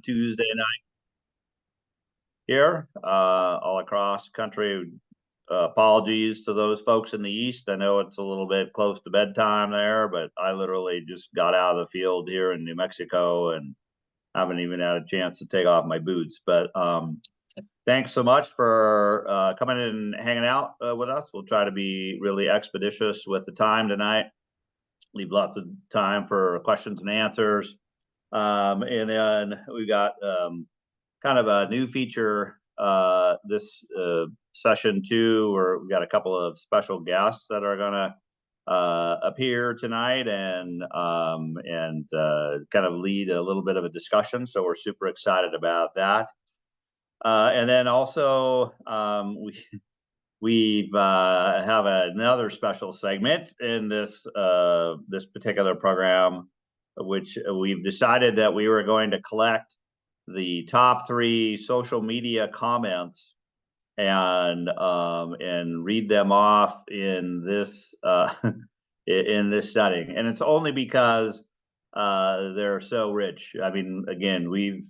Tuesday night here, all across country. Apologies to those folks in the East. I know it's a little bit close to bedtime there, but I literally just got out of the field here in New Mexico and haven't even had a chance to take off my boots. But thanks so much for coming in and hanging out with us. We'll try to be really expeditious with the time tonight. Leave lots of time for questions and answers. And then we've got kind of a new feature this session too, where we've got a couple of special guests that are gonna appear tonight and kind of lead a little bit of a discussion. So we're super excited about that. And then also we have another special segment in this this particular program, which we've decided that we were going to collect the top 3 social media comments and read them off in this in this setting. And it's only because they're so rich. I mean, again, we've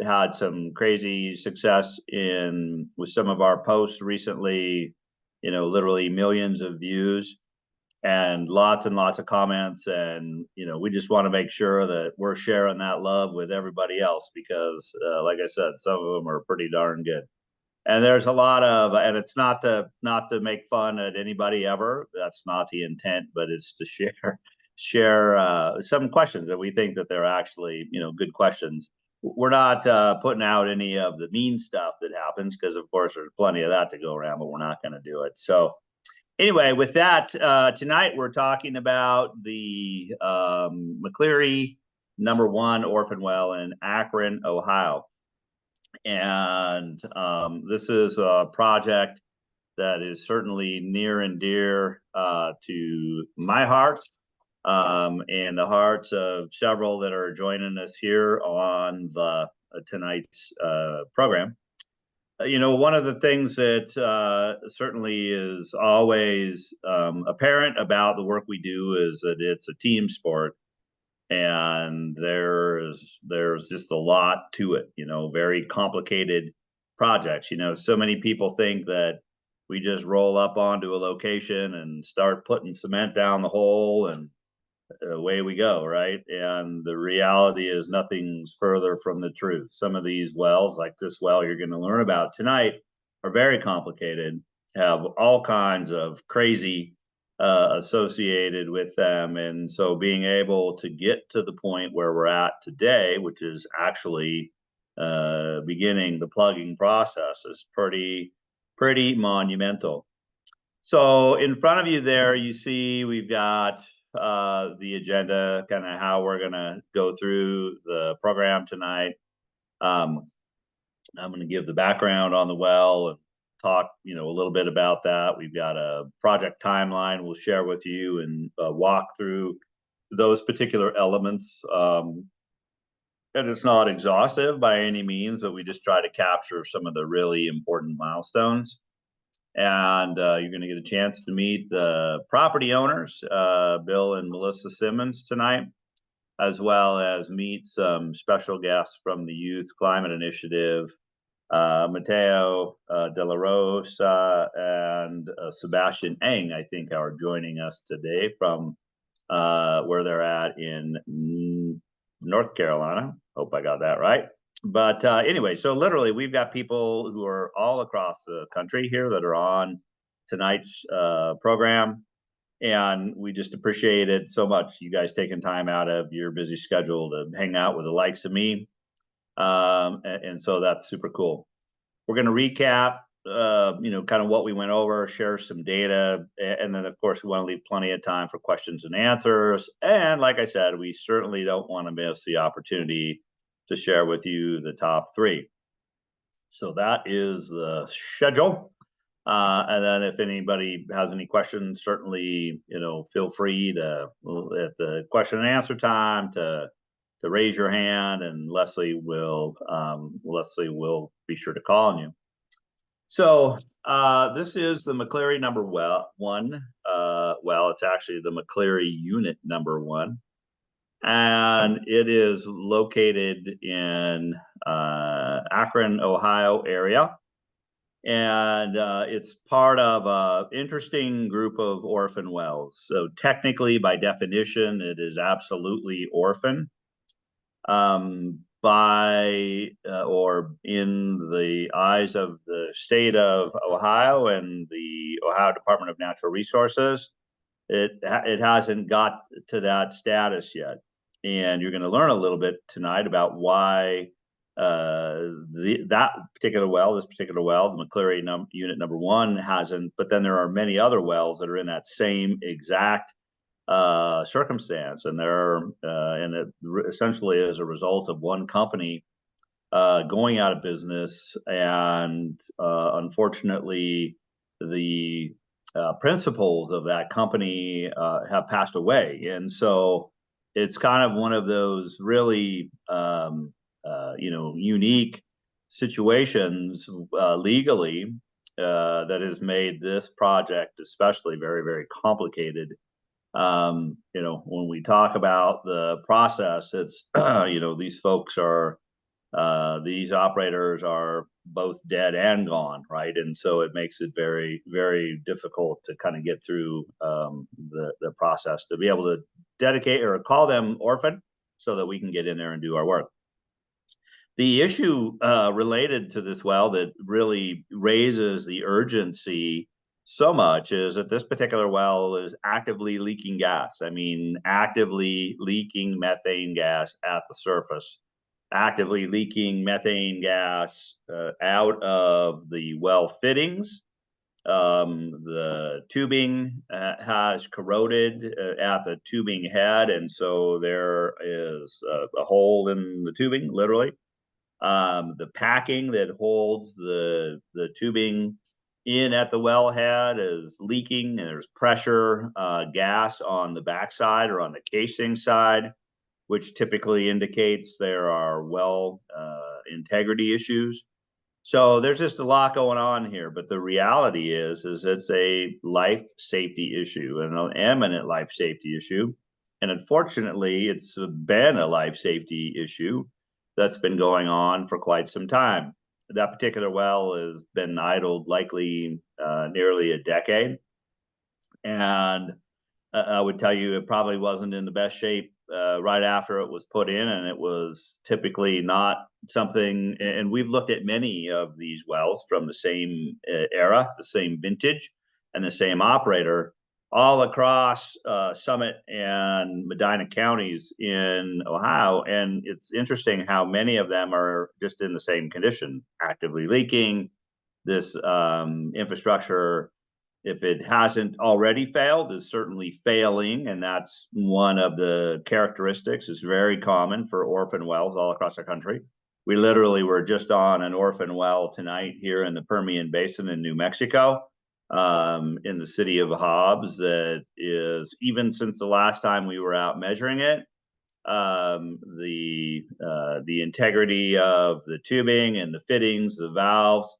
had some crazy success with some of our posts recently, literally millions of views and lots of comments. And, we just want to make sure that we're sharing that love with everybody else because, like I said, some of them are pretty darn good. And there's a lot of, and it's not to make fun at anybody ever. That's not the intent, but it's to share some questions that we think that they're actually, good questions. We're not putting out any of the mean stuff that happens because, of course, there's plenty of that to go around, but we're not going to do it. So anyway, with that, tonight we're talking about the McCleary #1 orphan well in Akron, Ohio. And this is a project that is certainly near and dear to my heart and the hearts of several that are joining us here on the tonight's program. One of the things that certainly is always apparent about the work we do is that it's a team sport. And there's just a lot to it, very complicated projects. So many people think that we just roll up onto a location and start putting cement down the hole and away we go, right? And the reality is nothing's further from the truth. Some of these wells, like this well you're going to learn about tonight, are very complicated, have all kinds of crazy associated with them. And so being able to get to the point where we're at today, which is actually beginning the plugging process, is pretty monumental. So in front of you there, you see we've got the agenda, kind of how we're going to go through the program tonight. I'm going to give the background on the well and talk, a little bit about that. We've got a project timeline we'll share with you and walk through those particular elements. And it's not exhaustive by any means, but we just try to capture some of the really important milestones. And you're going to get a chance to meet the property owners, Bill and Melissa Simmons, tonight, as well as meet some special guests from the Youth Climate Initiative. Mateo De La Rosa and Sebastian Eng, I think, are joining us today from where they're at in North Carolina. Hope I got that right. But anyway, so literally we've got people who are all across the country here that are on tonight's program. And we just appreciate it so much, you guys taking time out of your busy schedule to hang out with the likes of me. And so that's super cool. We're going to recap, kind of what we went over, share some data, and then, of course, we want to leave plenty of time for questions and answers. And like I said, we certainly don't want to miss the opportunity to share with you the top 3. So that is the schedule. And then if anybody has any questions, certainly, feel free to, at the question and answer time, to raise your hand, and Leslie will be sure to call on you. So this is the McCleary #1 well. It's actually the McCleary unit #1. and it is located in Akron, Ohio area. And it's part of an interesting group of orphan wells. So technically, by definition, it is absolutely orphan. Or in the eyes of the state of Ohio and the Ohio Department of Natural Resources, it hasn't got to that status yet. And you're going to learn a little bit tonight about why that particular well, the McCleary unit number 1 hasn't, but then there are many other wells that are in that same exact circumstance, and it essentially as a result of one company going out of business, and unfortunately, the principals of that company have passed away, and so it's kind of one of those really unique situations legally that has made this project especially very, very complicated. When we talk about the process, it's these folks are these operators are both dead and gone, right? And so it makes it very, very difficult to kind of get through the process to be able to dedicate or call them orphan so that we can get in there and do our work. The issue related to this well that really raises the urgency so much is that this particular well is actively leaking gas. I mean, actively leaking methane gas at the surface, actively leaking methane gas out of the well fittings. The tubing has corroded at the tubing head, and so there is a hole in the tubing, literally. The packing that holds the tubing in at the wellhead is leaking, and there's pressure gas on the backside or on the casing side, which typically indicates there are well integrity issues. So there's just a lot going on here, but the reality is it's a life safety issue, an eminent life safety issue. And unfortunately, it's been a life safety issue that's been going on for quite some time. That particular well has been idled likely nearly a decade. And I would tell you it probably wasn't in the best shape right after it was put in, and it was typically not something. And we've looked at many of these wells from the same era, the same vintage, and the same operator, all across Summit and Medina counties in Ohio. And it's interesting how many of them are just in the same condition, actively leaking. This infrastructure, if it hasn't already failed, is certainly failing, and that's one of the characteristics. It's very common for orphan wells all across the country. We literally were just on an orphan well tonight here in the Permian Basin in New Mexico, in the city of Hobbs, that is, even since the last time we were out measuring it, the integrity of the tubing and the fittings, the valves,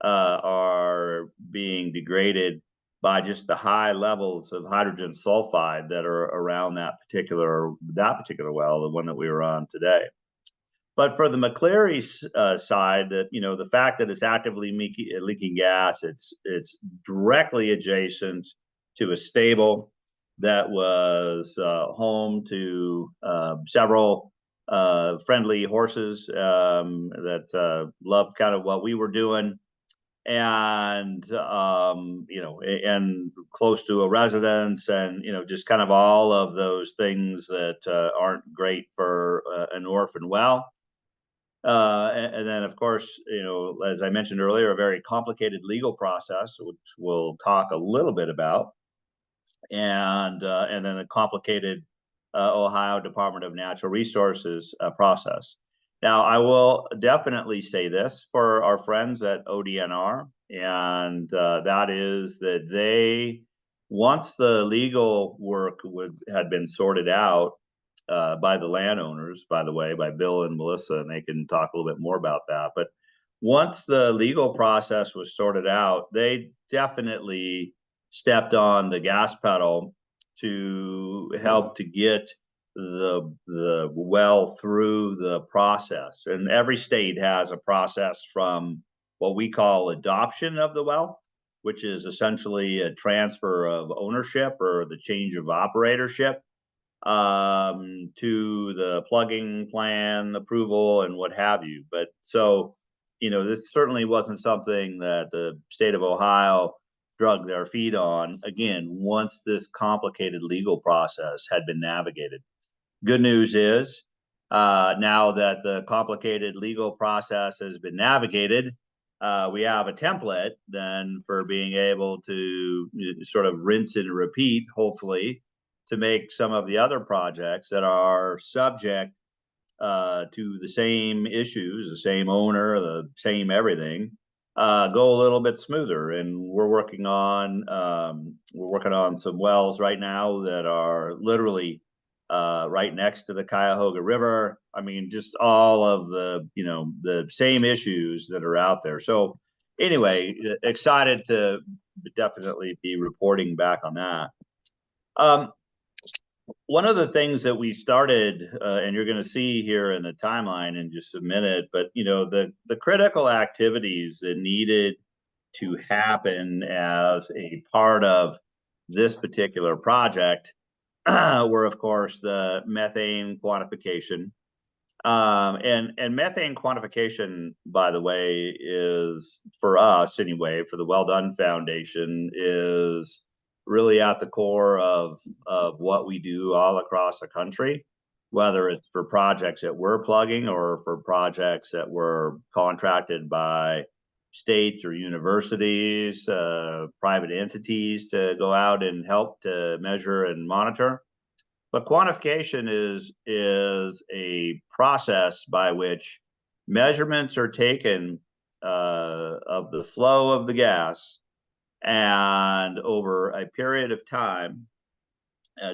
are being degraded by just the high levels of hydrogen sulfide that are around that particular well, the one that we were on today. But for the McCleary side, that the fact that it's actively leaking gas, it's directly adjacent to a stable that was home to several friendly horses that loved kind of what we were doing, and and close to a residence, and just kind of all of those things that aren't great for an orphan well. And then, of course, as I mentioned earlier, a very complicated legal process, which we'll talk a little bit about, and then a complicated Ohio Department of Natural Resources process. Now, I will definitely say this for our friends at ODNR, and that is that they, once the legal work had been sorted out by the landowners, by the way, by Bill and Melissa, and they can talk a little bit more about that. But once the legal process was sorted out, they definitely stepped on the gas pedal to help to get the well through the process. And every state has a process from what we call adoption of the well, which is essentially a transfer of ownership or the change of operatorship, to the plugging plan approval and what have you. But so, this certainly wasn't something that the state of Ohio drug their feet on, again, once this complicated legal process had been navigated. Good news is, now that the complicated legal process has been navigated, we have a template then for being able to sort of rinse and repeat, hopefully, to make some of the other projects that are subject to the same issues, the same owner, the same everything, go a little bit smoother. And we're working on some wells right now that are literally right next to the Cuyahoga River. I mean, just all of the same issues that are out there. So anyway, excited to definitely be reporting back on that. One of the things that we started, and you're going to see here in the timeline in just a minute, but the critical activities that needed to happen as a part of this particular project were, of course, the methane quantification. And methane quantification, by the way, is, for us anyway, for the Well Done Foundation, is really at the core of what we do all across the country, whether it's for projects that we're plugging or for projects that were contracted by states or universities, private entities to go out and help to measure and monitor. But quantification is a process by which measurements are taken of the flow of the gas, and over a period of time,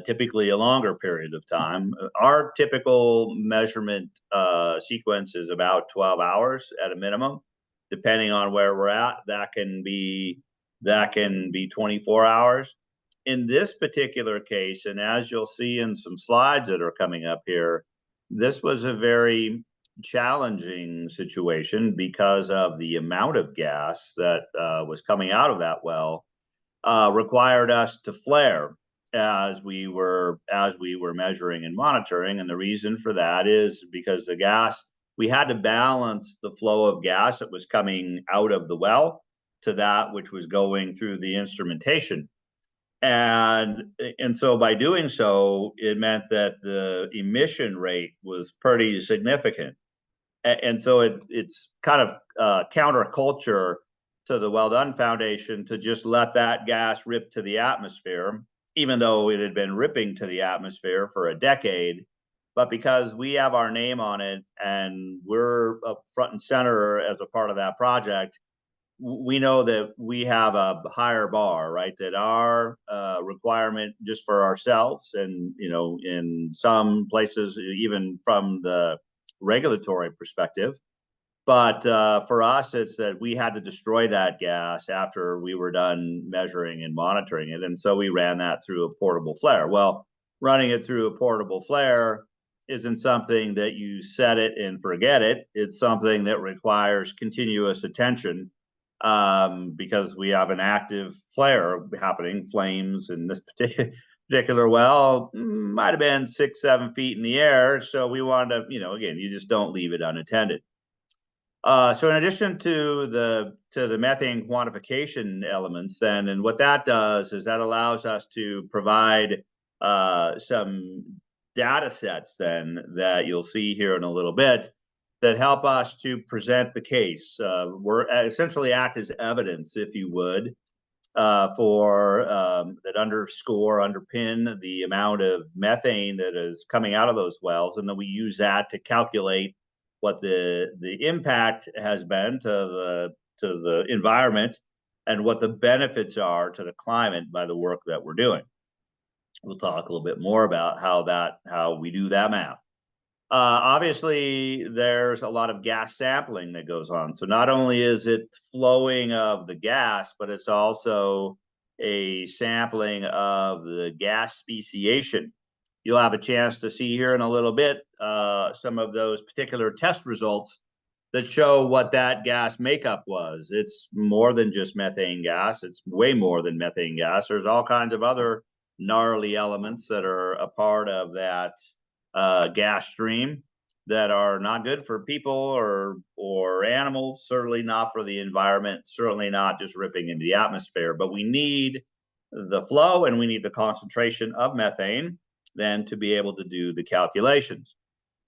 typically a longer period of time. Our typical measurement sequence is about 12 hours at a minimum. Depending on where we're at, that can be 24 hours. In this particular case, and as you'll see in some slides that are coming up here, this was a very challenging situation because of the amount of gas that was coming out of that well, required us to flare as we were measuring and monitoring. And the reason for that is because the gas, we had to balance the flow of gas that was coming out of the well to that which was going through the instrumentation. And so by doing so, it meant that the emission rate was pretty significant. And so it's kind of counterculture to the Well Done Foundation to just let that gas rip to the atmosphere, even though it had been ripping to the atmosphere for a decade. But because we have our name on it and we're up front and center as a part of that project, we know that we have a higher bar, right? That our requirement just for ourselves, and in some places even from the regulatory perspective, but for us, it's that we had to destroy that gas after we were done measuring and monitoring it, and so we ran that through a portable flare. Well, running it through a portable flare isn't something that you set it and forget it. It's something that requires continuous attention, because we have an active flare happening. Flames in this particular well might have been 6-7 feet in the air, so we wanted to, again, you just don't leave it unattended. So in addition to the methane quantification elements, then, and what that does is that allows us to provide some data sets then that you'll see here in a little bit, that help us to present the case. We're essentially act as evidence, if you would, for that underpin the amount of methane that is coming out of those wells, and then we use that to calculate what the impact has been to the environment and what the benefits are to the climate by the work that we're doing. We'll talk a little bit more about how we do that math. Obviously, there's a lot of gas sampling that goes on. So not only is it flowing of the gas, but it's also a sampling of the gas speciation. you'll have a chance to see here in a little bit some of those particular test results that show what that gas makeup was. It's more than just methane gas. It's way more than methane gas. There's all kinds of other gnarly elements that are a part of that gas stream that are not good for people or animals, certainly not for the environment, certainly not just ripping into the atmosphere. But we need the flow and we need the concentration of methane then to be able to do the calculations.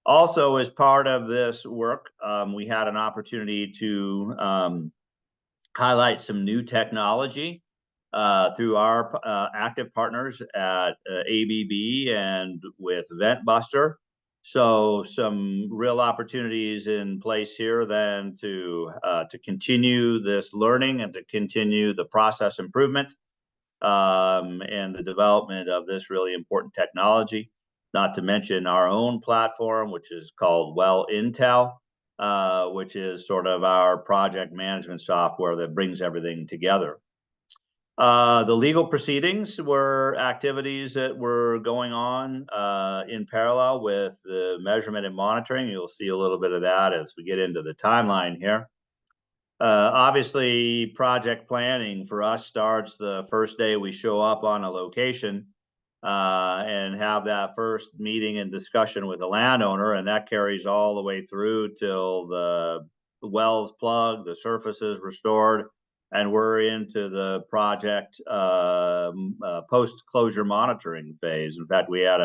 Also, as part of this work, we had an opportunity to highlight some new technology through our active partners at ABB and with VentBuster. So some real opportunities in place here then to continue this learning and to continue the process improvement and the development of this really important technology. Not to mention our own platform, which is called Well Intel, which is sort of our project management software that brings everything together. The legal proceedings were activities that were going on in parallel with the measurement and monitoring. You'll see a little bit of that as we get into the timeline here. Obviously, project planning for us starts the first day we show up on a location and have that first meeting and discussion with the landowner, and that carries all the way through till the well's plugged, the surface is restored, and we're into the project post-closure monitoring phase. In fact, we had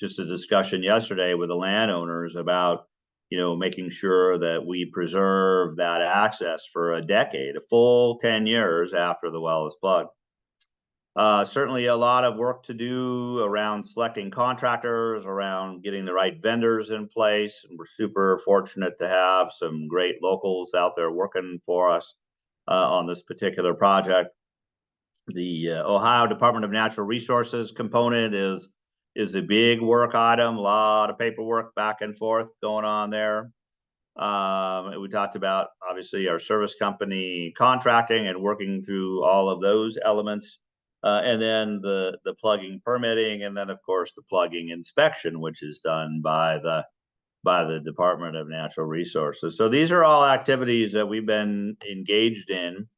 just a discussion yesterday with the landowners about making sure that we preserve that access for a decade, a full 10 years after the well is plugged. Certainly a lot of work to do around selecting contractors, around getting the right vendors in place. And we're super fortunate to have some great locals out there working for us on this particular project. The Ohio Department of Natural Resources component is a big work item, a lot of paperwork back and forth going on there. We talked about, obviously, our service company contracting and working through all of those elements. And then the plugging permitting, and then, of course, the plugging inspection, which is done by the Department of Natural Resources. So these are all activities that we've been engaged in.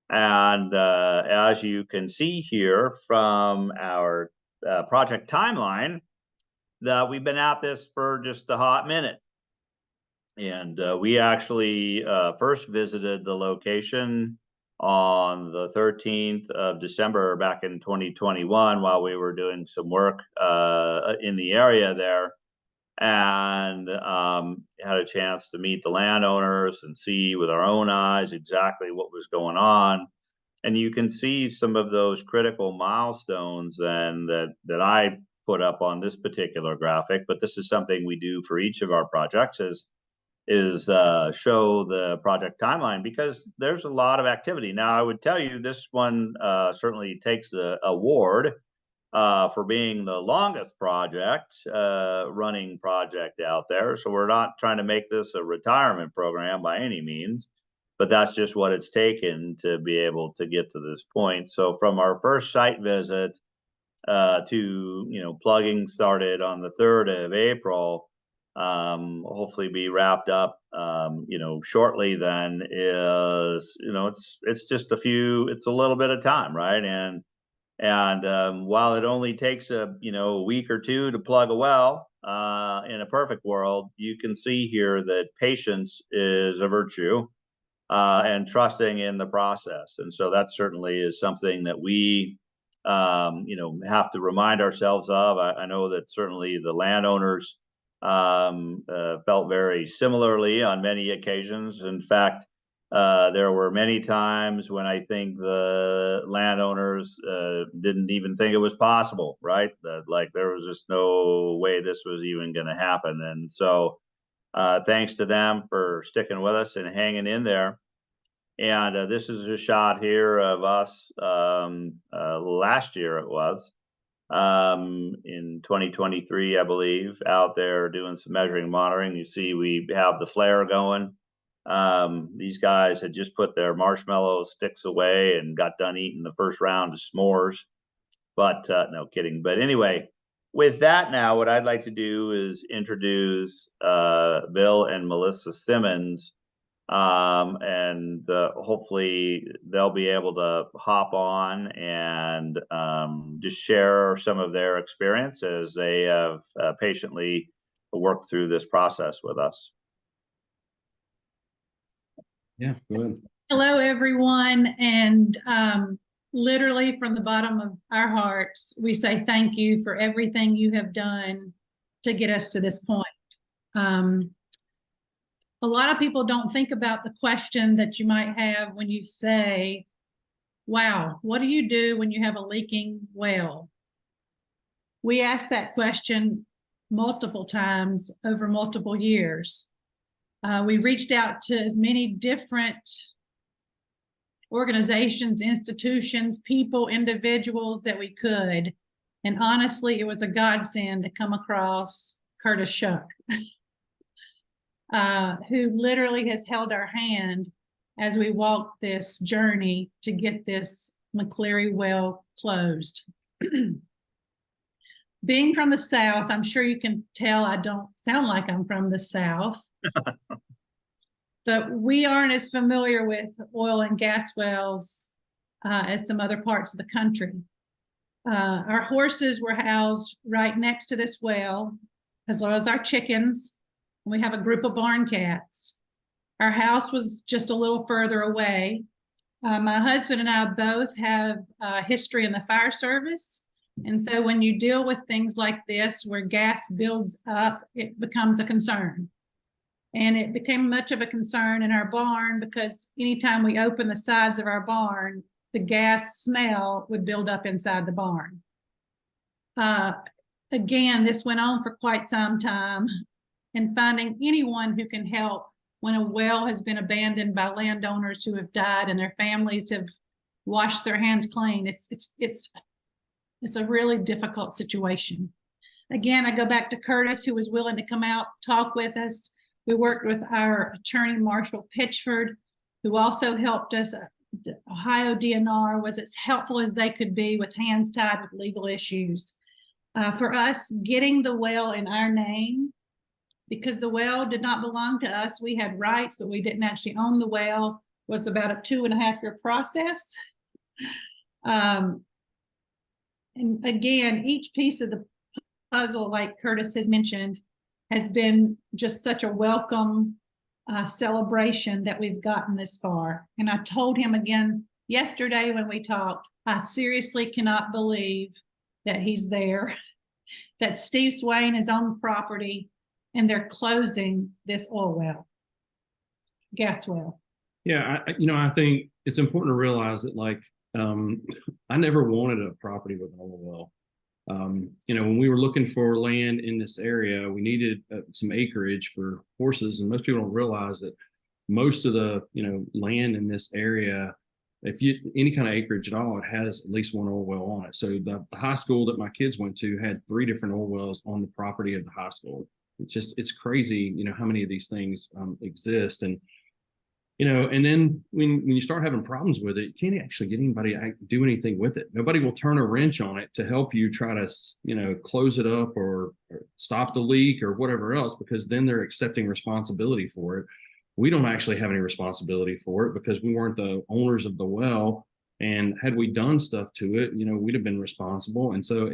And as you can see here from our project timeline, that we've been at this for just a hot minute. And we actually first visited the location on the 13th of December back in 2021 while we were doing some work in the area there, and had a chance to meet the landowners and see with our own eyes exactly what was going on. And you can see some of those critical milestones then that I put up on this particular graphic, but this is something we do for each of our projects is show the project timeline, because there's a lot of activity. Now, I would tell you this one certainly takes the award for being the longest project, running project out there. So we're not trying to make this a retirement program by any means, but that's just what it's taken to be able to get to this point. So from our first site visit to, plugging started on the 3rd of April, hopefully be wrapped up, shortly then is, it's just it's a little bit of time, right? And while it only takes a week or two to plug a well, in a perfect world, you can see here that patience is a virtue, and trusting in the process. And so that certainly is something that we, have to remind ourselves of. I know that certainly the landowners felt very similarly on many occasions. In fact, there were many times when I think the landowners didn't even think it was possible, right? Like there was just no way this was even going to happen. And so thanks to them for sticking with us and hanging in there. And this is a shot here of us last year it was. In 2023, I believe, out there doing some measuring and monitoring. You see we have the flare going. These guys had just put their marshmallow sticks away and got done eating the first round of s'mores. But no kidding. But anyway, with that now, what I'd like to do is introduce Bill and Melissa Simmons, and hopefully they'll be able to hop on and just share some of their experience as they have patiently worked through this process with us. Yeah, go ahead. Hello, everyone. And literally from the bottom of our hearts, we say thank you for everything you have done to get us to this point. A lot of people don't think about the question that you might have when you say, wow, what do you do when you have a leaking well? We asked that question multiple times over multiple years. We reached out to as many different organizations, institutions, people, individuals that we could. And honestly, it was a godsend to come across Curtis Shuck, who literally has held our hand as we walk this journey to get this McCleary well closed. Being from the South, I'm sure you can tell I don't sound like I'm from the South. But we aren't as familiar with oil and gas wells as some other parts of the country. Our horses were housed right next to this well, as well as our chickens. We have a group of barn cats. Our house was just a little further away. My husband and I both have a history in the fire service. And so when you deal with things like this, where gas builds up, it becomes a concern. And it became much of a concern in our barn because anytime we open the sides of our barn, the gas smell would build up inside the barn. Again, this went on for quite some time, and finding anyone who can help when a well has been abandoned by landowners who have died and their families have washed their hands clean. It's a really difficult situation. Again, I go back to Curtis, who was willing to come out, talk with us. We worked with our attorney, Marshall Pitchford, who also helped us. The Ohio DNR was as helpful as they could be with hands tied with legal issues. For us, getting the well in our name, because the well did not belong to us. We had rights, but we didn't actually own the well, was about a 2.5-year process. And again, each piece of the puzzle, like Curtis has mentioned, has been just such a welcome celebration that we've gotten this far. And I told him again yesterday when we talked, I seriously cannot believe that he's there, that Steve Swain is on the property and they're closing this oil well, gas well. Yeah, I think it's important to realize that, like, I never wanted a property with an oil well. When we were looking for land in this area, we needed some acreage for horses, and most people don't realize that most of the land in this area, if you any kind of acreage at all, it has at least one oil well on it. So the high school that my kids went to had 3 different oil wells on the property of the high school. It's crazy, how many of these things exist. And and then when you start having problems with it, you can't actually get anybody to do anything with it. Nobody will turn a wrench on it to help you try to, close it up or stop the leak or whatever else, because then they're accepting responsibility for it. We don't actually have any responsibility for it because we weren't the owners of the well. And had we done stuff to it, we'd have been responsible. And so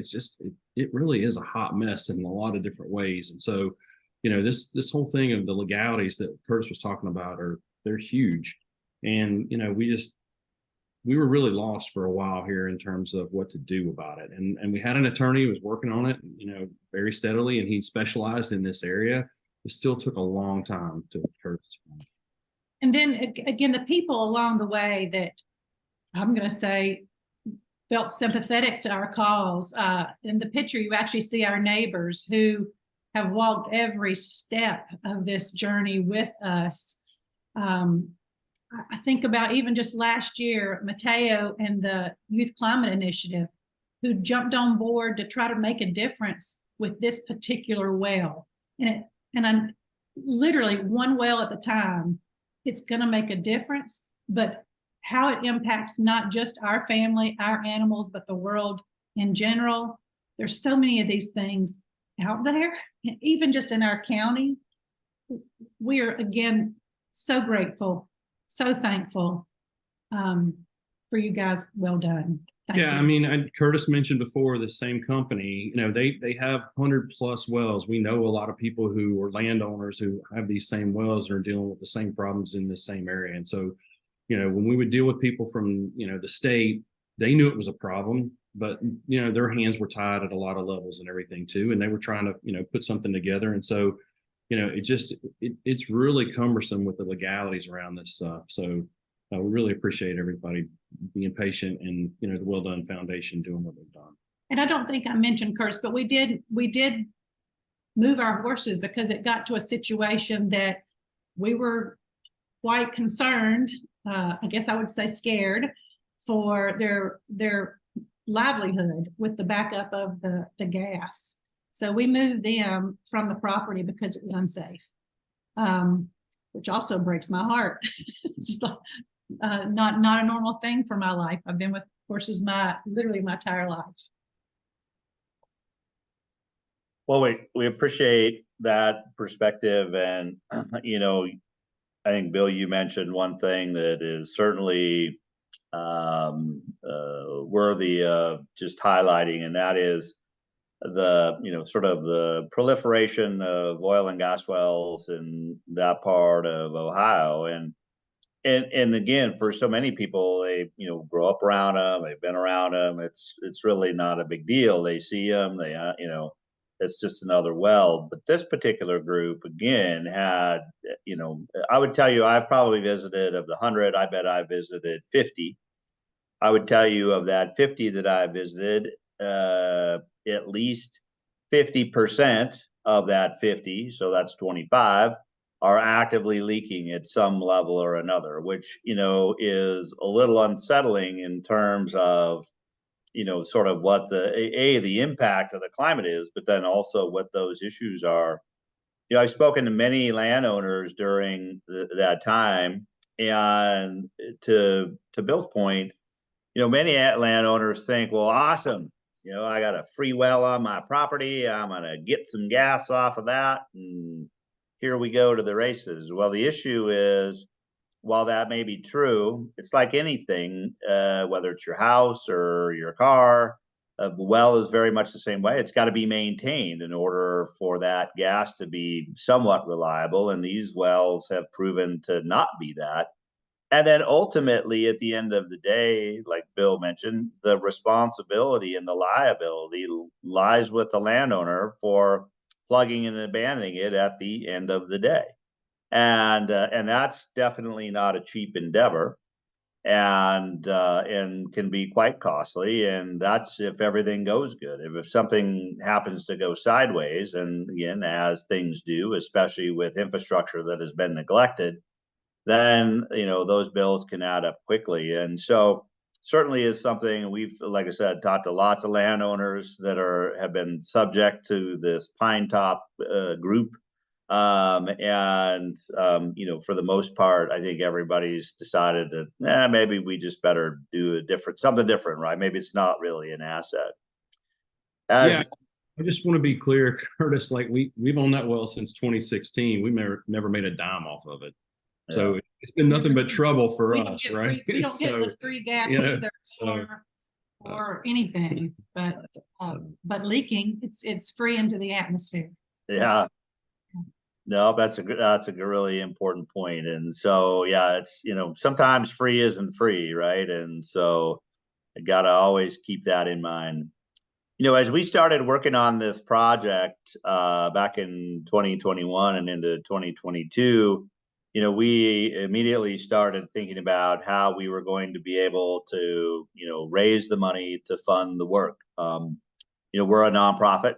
it really is a hot mess in a lot of different ways. And so, this whole thing of the legalities that Curtis was talking about they're huge. And, we were really lost for a while here in terms of what to do about it. And we had an attorney who was working on it, very steadily, and he specialized in this area. It still took a long time to Curtis. And then again, the people along the way that I'm going to say felt sympathetic to our cause. In the picture, you actually see our neighbors who have walked every step of this journey with us. I think about even just last year, Mateo and the Youth Climate Initiative, who jumped on board to try to make a difference with this particular well. And I'm literally one well at the time, it's going to make a difference, but how it impacts not just our family, our animals, but the world in general, there's so many of these things out there, and even just in our county. We are, again, so grateful, so thankful for you guys. Well done. Thank Yeah, you. I mean, Curtis mentioned before the same company, they have 100+ wells. We know a lot of people who are landowners who have these same wells and are dealing with the same problems in the same area. And so, when we would deal with people from, the state, they knew it was a problem, but, their hands were tied at a lot of levels and everything too. And they were trying to, put something together. And so, it's really cumbersome with the legalities around this stuff. So we really appreciate everybody being patient and, the Well Done Foundation doing what they've done. And I don't think I mentioned, Curtis, but we did move our horses because it got to a situation that we were quite concerned, I guess I would say scared, for their livelihood with the backup of the gas. So we moved them from the property because it was unsafe, which also breaks my heart. It's not a normal thing for my life. I've been with horses literally my entire life. Well, we appreciate that perspective, and I think, Bill, you mentioned one thing that is certainly worthy of just highlighting, and that is the sort of the proliferation of oil and gas wells in that part of Ohio. And again, for so many people, they grow up around them, they've been around them. It's really not a big deal. They see them, they it's just another well. But this particular group, again, had I would tell you, I've probably visited, of the 100, I bet I visited 50. I would tell you, of that 50 that I visited, at least 50% of that 50, so that's 25, are actively leaking at some level or another, which is a little unsettling in terms of sort of what the impact of the climate is, but then also what those issues are. I've spoken to many landowners during that time, and to Bill's point, many landowners think, well, awesome, I got a free well on my property, I'm gonna get some gas off of that, and here we go to the races. Well, the issue is, while that may be true, it's like anything, whether it's your house or your car, a well is very much the same way. It's got to be maintained in order for that gas to be somewhat reliable, and these wells have proven to not be that. And then ultimately, at the end of the day, like Bill mentioned, the responsibility and the liability lies with the landowner for plugging and abandoning it at the end of the day. And that's definitely not a cheap endeavor, and can be quite costly. And that's if everything goes good. If something happens to go sideways, and again, as things do, especially with infrastructure that has been neglected, then those bills can add up quickly. And so certainly is something we've, like I said, talked to lots of landowners that have been subject to this pine top group. For the most part, I think everybody's decided that maybe we just better do something different, right? Maybe it's not really an asset. I just want to be clear, Curtis, like we've owned that well since 2016. We never made a dime off of it. So it's been nothing but trouble for us, right? We don't get the free gas either, or anything, but leaking, it's free into the atmosphere. Yeah. No, that's a really important point. And so, yeah, it's, sometimes free isn't free, right? And so I got to always keep that in mind. As we started working on this project back in 2021 and into 2022, we immediately started thinking about how we were going to be able to, raise the money to fund the work. We're a nonprofit.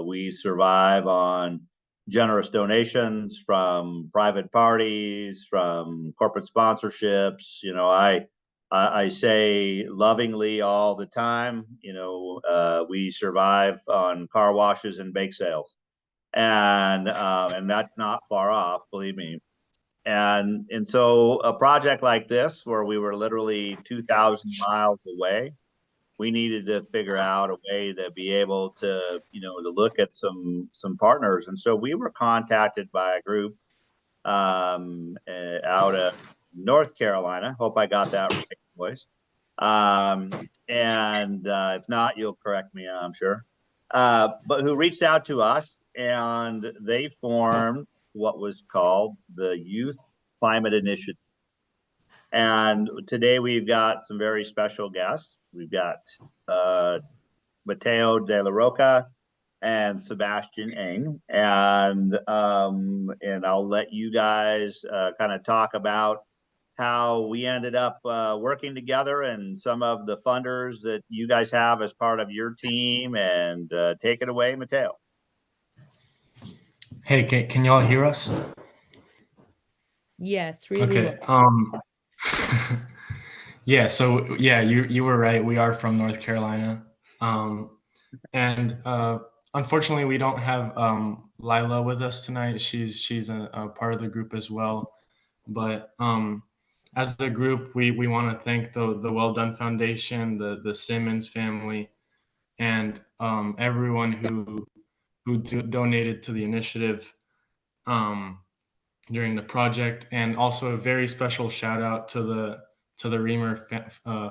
We survive on generous donations from private parties, from corporate sponsorships. I say lovingly all the time, we survive on car washes and bake sales, and that's not far off, believe me. And so a project like this, where we were literally 2,000 miles away, we needed to figure out a way to be able to, to look at some partners. And so we were contacted by a group out of North Carolina. Hope I got that right, boys. And if not, you'll correct me, I'm sure. But who reached out to us, and they formed what was called the Youth Climate Initiative. And today we've got some very special guests. We've got Mateo de la Roca and Sebastian Eng, and I'll let you guys kind of talk about how we ended up working together and some of the funders that you guys have as part of your team. And take it away, Mateo. Hey, can y'all hear us? Yes, really Okay. well. Yeah, so yeah, you were right. We are from North Carolina. And unfortunately we don't have Lila with us tonight. She's a part of the group as well. But as a group, we want to thank the Well Done Foundation, the Simmons family, and everyone who donated to the initiative during the project, and also a very special shout out to the Reamer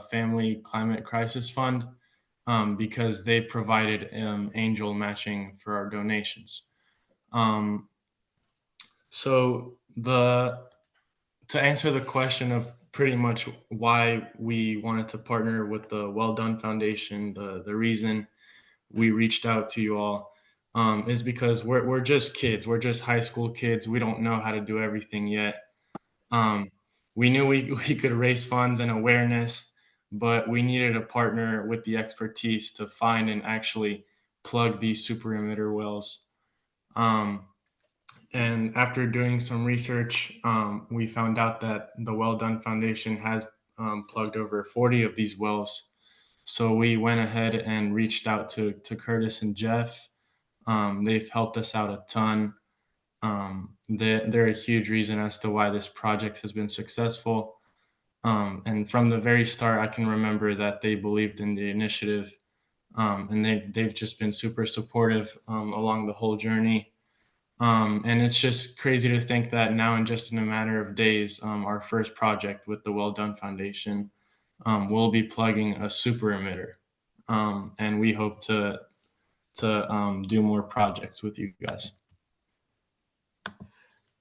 Family Climate Crisis Fund, because they provided angel matching for our donations. So to answer the question of pretty much why we wanted to partner with the Well Done Foundation, the reason we reached out to you all is because we're just kids. We're just high school kids. We don't know how to do everything yet. We knew we could raise funds and awareness, but we needed a partner with the expertise to find and actually plug these super emitter wells. And after doing some research, we found out that the Well Done Foundation has plugged over 40 of these wells. So we went ahead and reached out to Curtis and Jeff. They've helped us out a ton. They're a huge reason as to why this project has been successful. And from the very start, I can remember that they believed in the initiative, and they've just been super supportive along the whole journey. And it's just crazy to think that now, in just in a matter of days, our first project with the Well Done Foundation will be plugging a super emitter, and we hope to do more projects with you guys.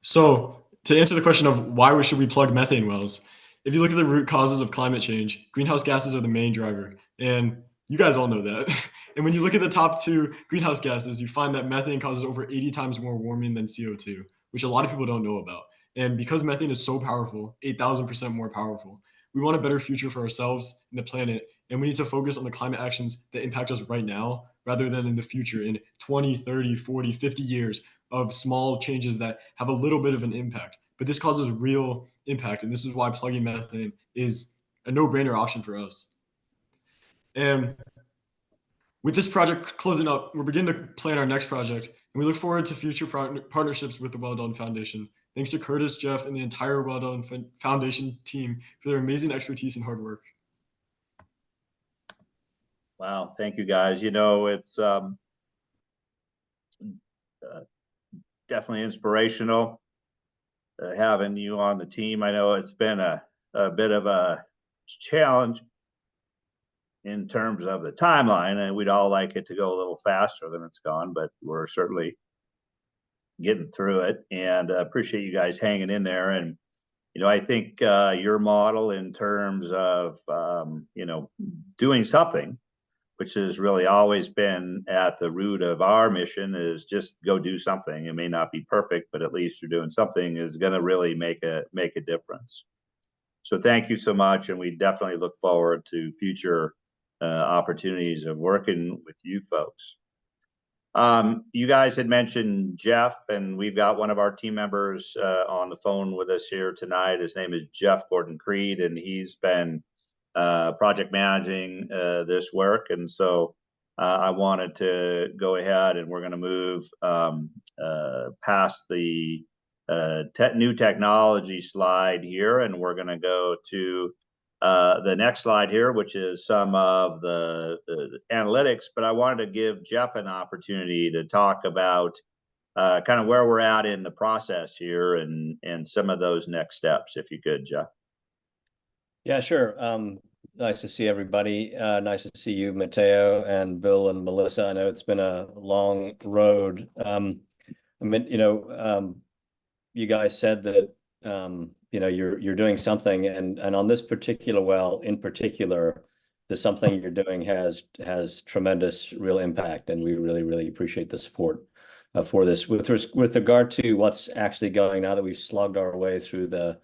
So to answer the question of why should we plug methane wells, if you look at the root causes of climate change, greenhouse gases are the main driver. And you guys all know that. And when you look at the top two greenhouse gases, you find that methane causes over 80 times more warming than CO2, which a lot of people don't know about. And because methane is so powerful, 8,000% more powerful, we want a better future for ourselves and the planet. And we need to focus on the climate actions that impact us right now, rather than in the future, in 20, 30, 40, 50 years of small changes that have a little bit of an impact. But this causes real impact. And this is why plugging methane is a no-brainer option for us. And with this project closing up, we're beginning to plan our next project, and we look forward to future partnerships with the Well Done Foundation. Thanks to Curtis, Jeff, and the entire Well Done Foundation team for their amazing expertise and hard work. Wow, thank you guys. It's definitely inspirational having you on the team. I know it's been a bit of a challenge in terms of the timeline, and we'd all like it to go a little faster than it's gone, but we're certainly getting through it, and appreciate you guys hanging in there. And I think your model in terms of doing something, which has really always been at the root of our mission, is just go do something. It may not be perfect, but at least you're doing something, is going to really make a difference. So thank you so much, and we definitely look forward to future opportunities of working with you folks. You guys had mentioned Jeff, and we've got one of our team members on the phone with us here tonight. His name is Jeff Gordon Creed, and he's been project managing this work. And so I wanted to go ahead, and we're going to move past the new technology slide here, and we're going to go to the next slide here, which is some of the analytics, but I wanted to give Jeff an opportunity to talk about kind of where we're at in the process here and some of those next steps, if you could, Jeff. Yeah, sure. Nice to see everybody. Nice to see you, Mateo, and Bill and Melissa. I know it's been a long road. I mean, you guys said that you're doing something, and on this particular well in particular, the something you're doing has tremendous real impact, and we really appreciate the support for this. With regard to what's actually going, now that we've slugged our way through the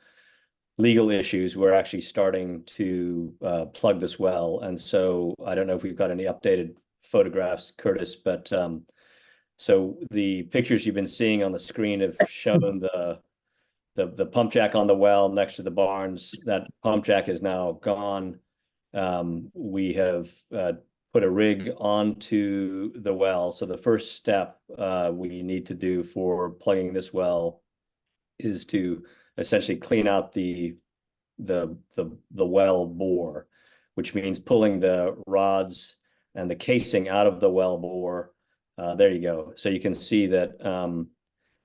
legal issues, we're actually starting to plug this well. And so I don't know if we've got any updated photographs, Curtis, but so the pictures you've been seeing on the screen have shown the pump jack on the well next to the barns. That pump jack is now gone. We have put a rig onto the well. So the first step we need to do for plugging this well is to essentially clean out the well bore, which means pulling the rods and the casing out of the well bore. There you go. So you can see that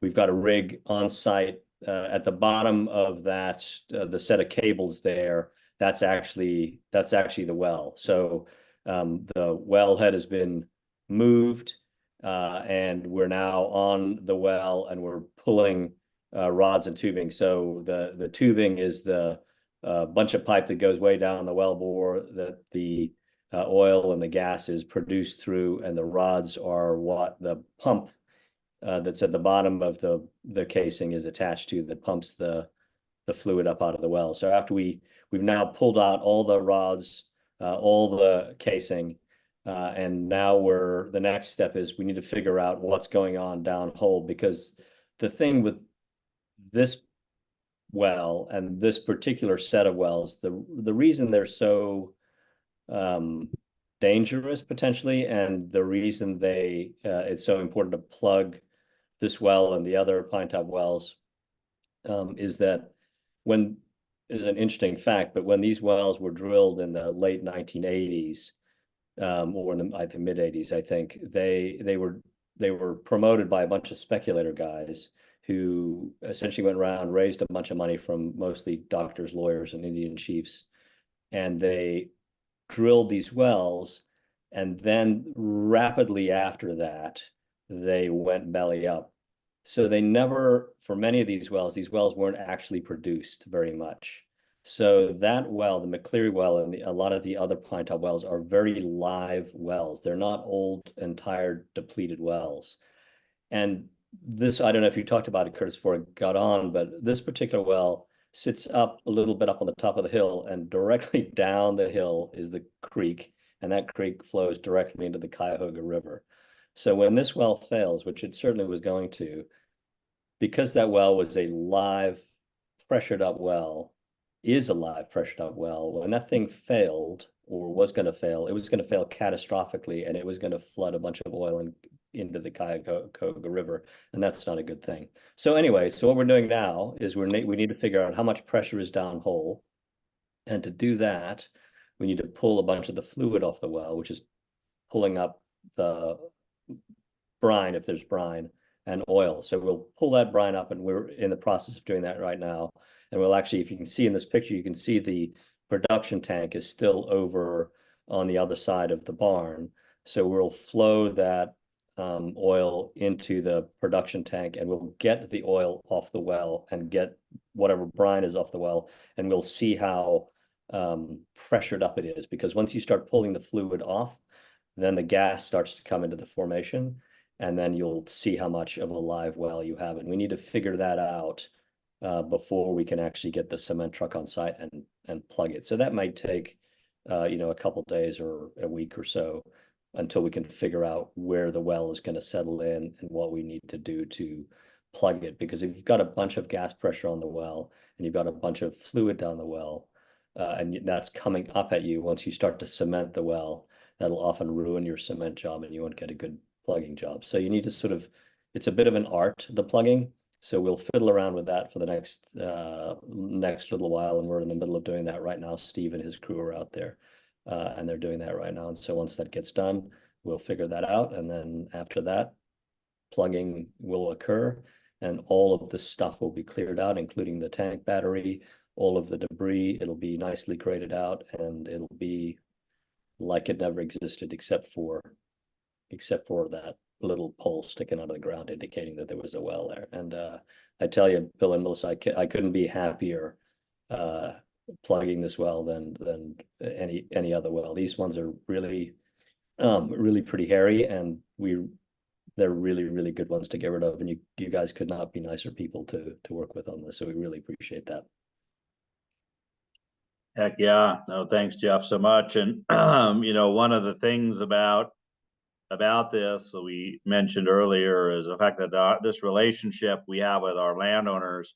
we've got a rig on site at the bottom of that, the set of cables there. That's actually the well. So the wellhead has been moved, and we're now on the well, and we're pulling rods and tubing. So the tubing is the bunch of pipe that goes way down the well bore that the oil and the gas is produced through, and the rods are what the pump that's at the bottom of the casing is attached to, that pumps the fluid up out of the well. So after we've now pulled out all the rods, all the casing, and now the next step is we need to figure out what's going on downhole, because the thing with this well and this particular set of wells, the reason they're so dangerous potentially, and the reason it's so important to plug this well and the other pine top wells is that is an interesting fact, but when these wells were drilled in the late 1980s or in the mid 80s, I think they were promoted by a bunch of speculator guys who essentially went around, raised a bunch of money from mostly doctors, lawyers, and Indian chiefs, and they drilled these wells, and then rapidly after that, they went belly up. So they never, for many of these wells weren't actually produced very much. So that well, the McCleary well, and a lot of the other pine top wells are very live wells. They're not old and tired, depleted wells. And this, I don't know if you talked about it, Curtis, before it got on, but this particular well sits up a little bit up on the top of the hill, and directly down the hill is the creek, and that creek flows directly into the Cuyahoga River. So when this well fails, which it certainly was going to, because that well was a live, pressured up well, when that thing failed, or was going to fail, it was going to fail catastrophically, and it was going to flood a bunch of oil into the Cuyahoga River, and that's not a good thing. So anyway, so what we're doing now is we need to figure out how much pressure is downhole, and to do that, we need to pull a bunch of the fluid off the well, which is pulling up the brine, if there's brine, and oil. So we'll pull that brine up, and we're in the process of doing that right now. And we'll actually, if you can see in this picture, you can see the production tank is still over on the other side of the barn. So we'll flow that oil into the production tank, and we'll get the oil off the well and get whatever brine is off the well, and we'll see how pressured up it is, because once you start pulling the fluid off, then the gas starts to come into the formation, and then you'll see how much of a live well you have. And we need to figure that out before we can actually get the cement truck on site and plug it. So that might take a couple days or a week or so until we can figure out where the well is going to settle in and what we need to do to plug it. Because if you've got a bunch of gas pressure on the well and you've got a bunch of fluid down the well, and that's coming up at you, once you start to cement the well, that'll often ruin your cement job, and you won't get a good plugging job. So you need to it's a bit of an art, the plugging. So we'll fiddle around with that for the next little while, and we're in the middle of doing that right now. Steve and his crew are out there, and they're doing that right now. And so once that gets done, we'll figure that out, and then after that, plugging will occur, and all of the stuff will be cleared out, including the tank battery, all of the debris. It'll be nicely graded out, and it'll be like it never existed, except for that little pole sticking out of the ground indicating that there was a well there. And I tell you, Bill and Melissa, I couldn't be happier plugging this well than any other well. These ones are really pretty hairy, and they're really good ones to get rid of, and you guys could not be nicer people to work with on this, so we really appreciate that. Heck yeah. No, thanks, Jeff, so much. And one of the things about this that we mentioned earlier is the fact that this relationship we have with our landowners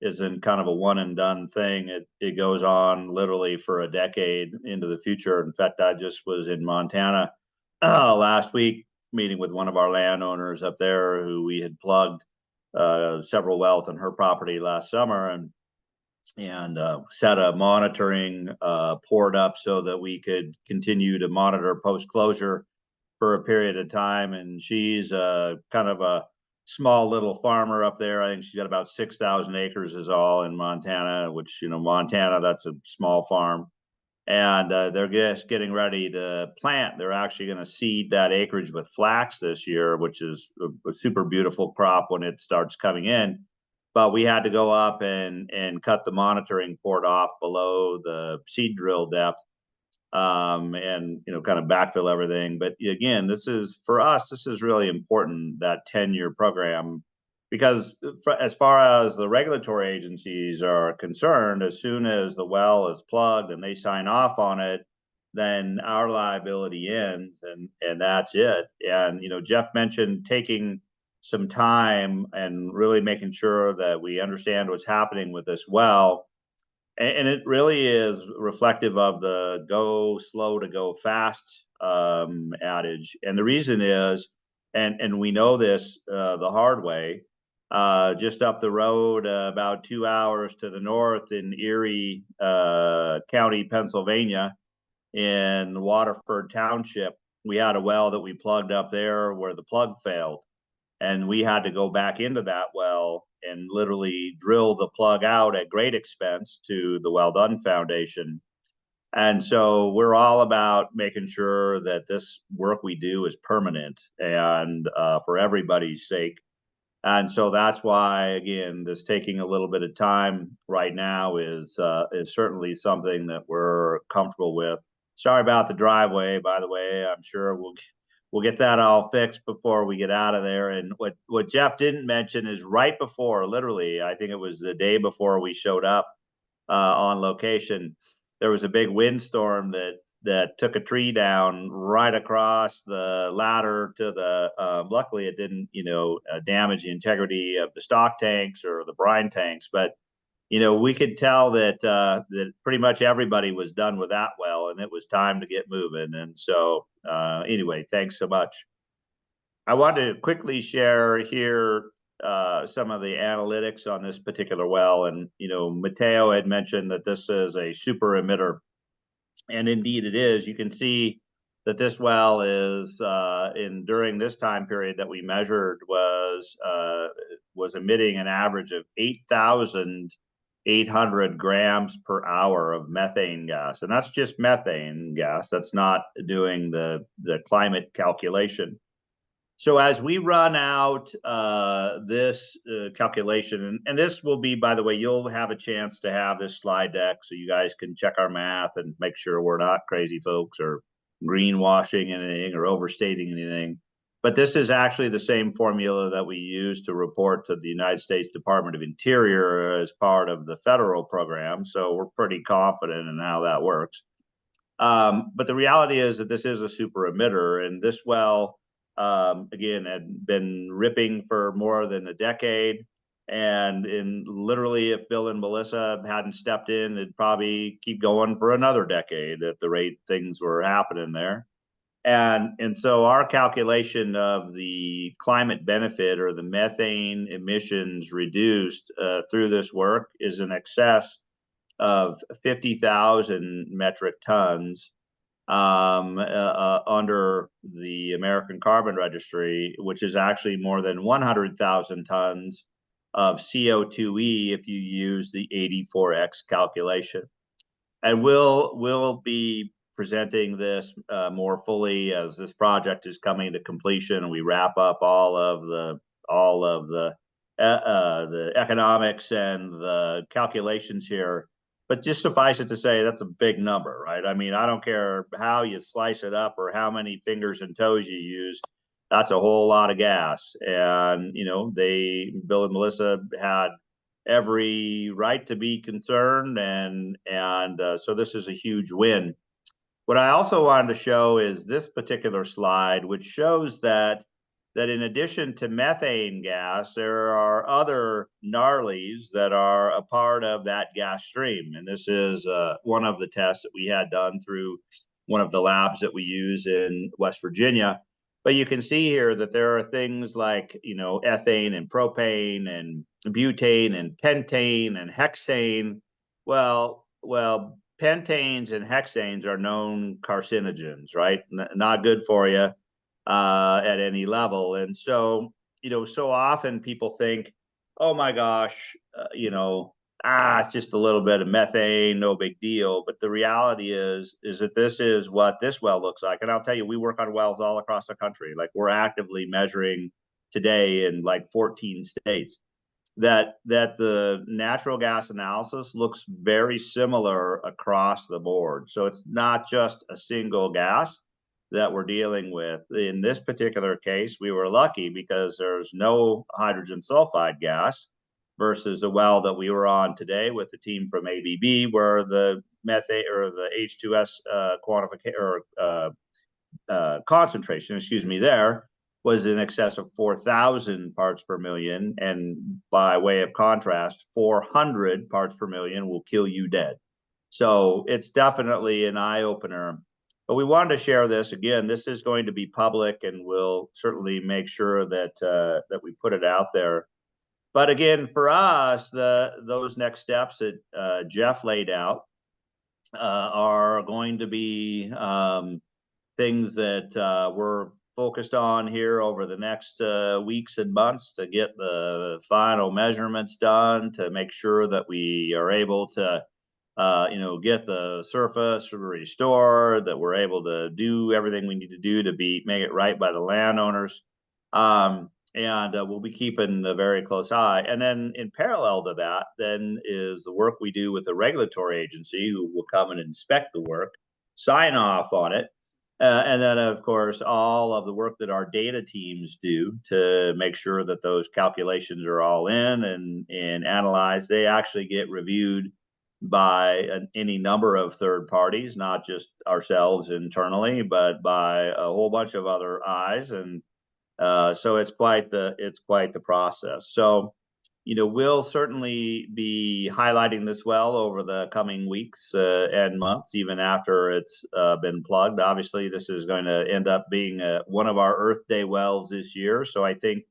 isn't kind of a one and done thing. It goes on literally for a decade into the future. In fact, I just was in Montana last week meeting with one of our landowners up there who we had plugged several wells on her property last summer, and set a monitoring port up so that we could continue to monitor post-closure for a period of time. And she's kind of a small little farmer up there. I think she's got about 6,000 acres is all in Montana, which, Montana, that's a small farm. And they're just getting ready to plant. They're actually going to seed that acreage with flax this year, which is a super beautiful crop when it starts coming in. But we had to go up and cut the monitoring port off below the seed drill depth, and kind of backfill everything. But again, this is really important, that 10-year program, because as far as the regulatory agencies are concerned, as soon as the well is plugged and they sign off on it, then our liability ends, and that's it. And Jeff mentioned taking some time and really making sure that we understand what's happening with this well. And it really is reflective of the go slow to go fast adage. And the reason is, and we know this the hard way, just up the road, about 2 hours to the north in Erie County, Pennsylvania, in Waterford Township, we had a well that we plugged up there where the plug failed. And we had to go back into that well and literally drill the plug out at great expense to the Well Done Foundation. And so we're all about making sure that this work we do is permanent and for everybody's sake. And so that's why, again, this taking a little bit of time right now is certainly something that we're comfortable with. Sorry about the driveway, by the way. I'm sure we'll get that all fixed before we get out of there. And what Jeff didn't mention is right before, literally, I think it was the day before we showed up on location, there was a big windstorm that took a tree down right across the ladder to the, luckily it didn't, damage the integrity of the stock tanks or the brine tanks, but we could tell that pretty much everybody was done with that well, and it was time to get moving. And so anyway, thanks so much. I want to quickly share here some of the analytics on this particular well. And, Matteo had mentioned that this is a super emitter. And indeed it is. You can see that this well is during this time period that we measured was emitting an average of 8,800 grams per hour of methane gas. And that's just methane gas. That's not doing the climate calculation. So as we run out this calculation, and this will be, by the way, you'll have a chance to have this slide deck so you guys can check our math and make sure we're not crazy folks or greenwashing anything or overstating anything. But this is actually the same formula that we use to report to the United States Department of Interior as part of the federal program. So we're pretty confident in how that works. But the reality is that this is a super emitter, and this well, again, had been ripping for more than a decade. And literally, if Bill and Melissa hadn't stepped in, it'd probably keep going for another decade at the rate things were happening there. And so our calculation of the climate benefit or the methane emissions reduced through this work is in excess of 50,000 metric tons under the American Carbon Registry, which is actually more than 100,000 tons of CO2e if you use the 84X calculation. And we'll be presenting this more fully as this project is coming to completion and we wrap up all of the economics and the calculations here. But just suffice it to say, that's a big number, right? I mean, I don't care how you slice it up or how many fingers and toes you use. That's a whole lot of gas. And, you know, Bill and Melissa had every right to be concerned. And so this is a huge win. What I also wanted to show is this particular slide, which shows that in addition to methane gas, there are other gnarlies that are a part of that gas stream. And this is one of the tests that we had done through one of the labs that we use in West Virginia. But you can see here that there are things like, you know, ethane and propane and butane and pentane and hexane. Well, pentanes and hexanes are known carcinogens, right? Not good for you at any level. And so, you know, so often people think, oh my gosh, you know, it's just a little bit of methane, no big deal. But the reality is that this is what this well looks like. And I'll tell you, we work on wells all across the country. Like we're actively measuring today in like 14 states. That the natural gas analysis looks very similar across the board. So it's not just a single gas that we're dealing with. In this particular case, we were lucky because there's no hydrogen sulfide gas versus a well that we were on today with the team from ABB where the methane or the H2S quantification or concentration, excuse me, there was in excess of 4,000 parts per million. And by way of contrast, 400 parts per million will kill you dead. So it's definitely an eye opener. But we wanted to share this. Again, this is going to be public and we'll certainly make sure that that we put it out there. But again, for us, those next steps that Jeff laid out are going to be things that we're focused on here over the next weeks and months to get the final measurements done, to make sure that we are able to you know, get the surface restored, that we're able to do everything we need to do to make it right by the landowners. And we'll be keeping a very close eye. And then in parallel to that, then is the work we do with the regulatory agency who will come and inspect the work, sign off on it. And then, of course, all of the work that our data teams do to make sure that those calculations are all in and analyzed. They actually get reviewed by any number of third parties, not just ourselves internally, but by a whole bunch of other eyes. And so it's quite the process. So, you know, we'll certainly be highlighting this well over the coming weeks and months, even after it's been plugged. Obviously, this is going to end up being one of our Earth Day wells this year. So I think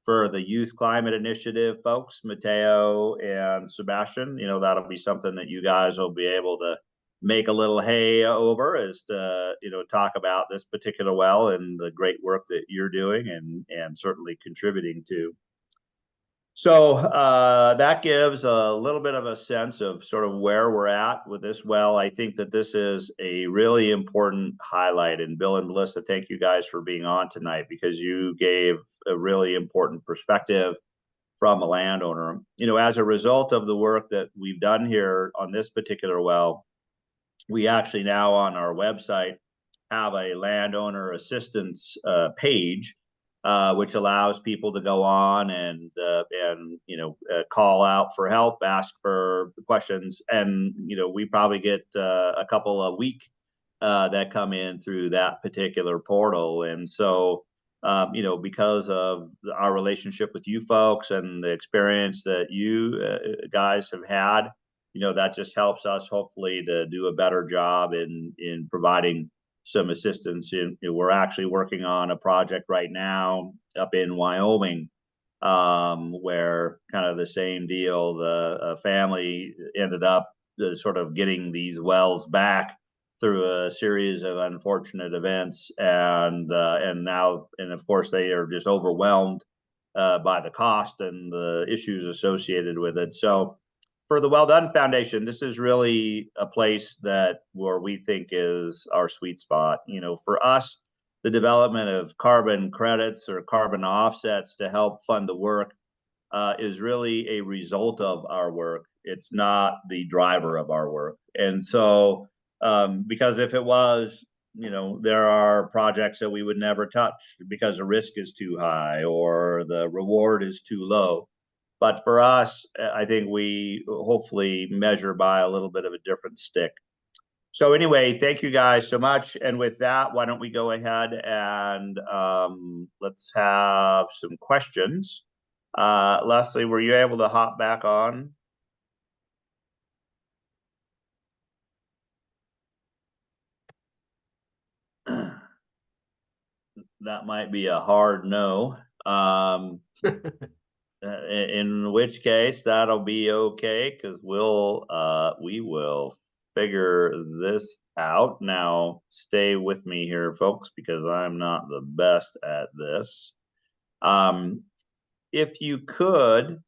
for the Youth Climate Initiative folks, Mateo and Sebastian, you know, that'll be something that you guys will be able to make a little hay over, is to, you know, talk about this particular well and the great work that you're doing and certainly contributing to. So that gives a little bit of a sense of sort of where we're at with this well. I think that this is a really important highlight. And Bill and Melissa, thank you guys for being on tonight, because you gave a really important perspective from a landowner. You know, as a result of the work that we've done here on this particular well, we actually now on our website have a landowner assistance page, which allows people to go on and you know, call out for help, ask for questions, and you know, we probably get a couple a week that come in through that particular portal. And so you know, because of our relationship with you folks and the experience that you guys have had, you know, that just helps us hopefully to do a better job in providing some assistance. We're actually working on a project right now up in Wyoming, where kind of the same deal. The family ended up sort of getting these wells back through a series of unfortunate events, and now, and of course, they are just overwhelmed by the cost and the issues associated with it. So for the Well Done Foundation, this is really a place that where we think is our sweet spot. For us, the development of carbon credits or carbon offsets to help fund the work is really a result of our work. It's not the driver of our work. And so, because if it was, there are projects that we would never touch because the risk is too high or the reward is too low. But for us, I think we hopefully measure by a little bit of a different stick. So anyway, thank you guys so much. And with that, why don't we go ahead and let's have some questions. Leslie, were you able to hop back on? That might be a hard no. In which case that'll be okay, because we will figure this out. Now stay with me here, folks, because I'm not the best at this. If you could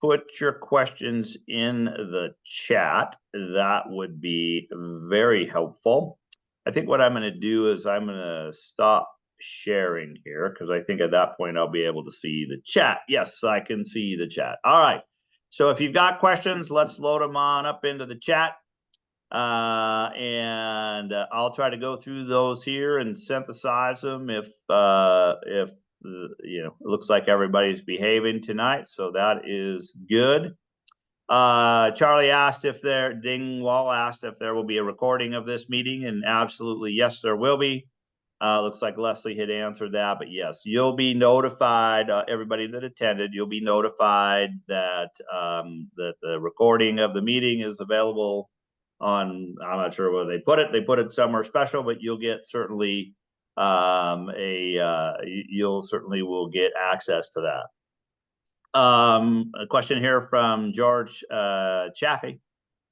put your questions in the chat, that would be very helpful. I think what I'm going to do is I'm going to stop sharing here, because I think at that point I'll be able to see the chat. Yes, I can see the chat. All right. So if you've got questions, let's load them on up into the chat. And I'll try to go through those here and synthesize them if it looks like everybody's behaving tonight, so that is good. Charlie asked Dingwall asked if there will be a recording of this meeting, and absolutely yes, there will be. Looks like Leslie had answered that, but yes, you'll be notified, everybody that attended, you'll be notified that that the recording of the meeting is available on, I'm not sure where they put it somewhere special, but you'll get certainly you'll certainly will get access to that. A question here from George Chaffee,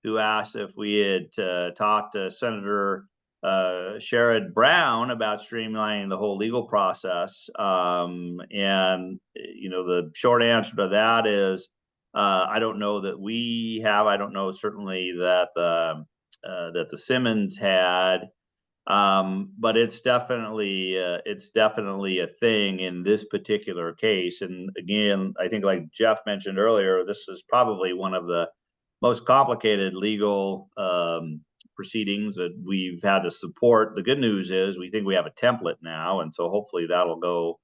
who asked if we had talked to Senator Sherrod Brown about streamlining the whole legal process. And the short answer to that is I don't know that we have. I don't know certainly that the Simmons had. But it's definitely a thing in this particular case. And again, I think like Jeff mentioned earlier, this is probably one of the most complicated legal proceedings that we've had to support. The good news is we think we have a template now, and so hopefully that'll go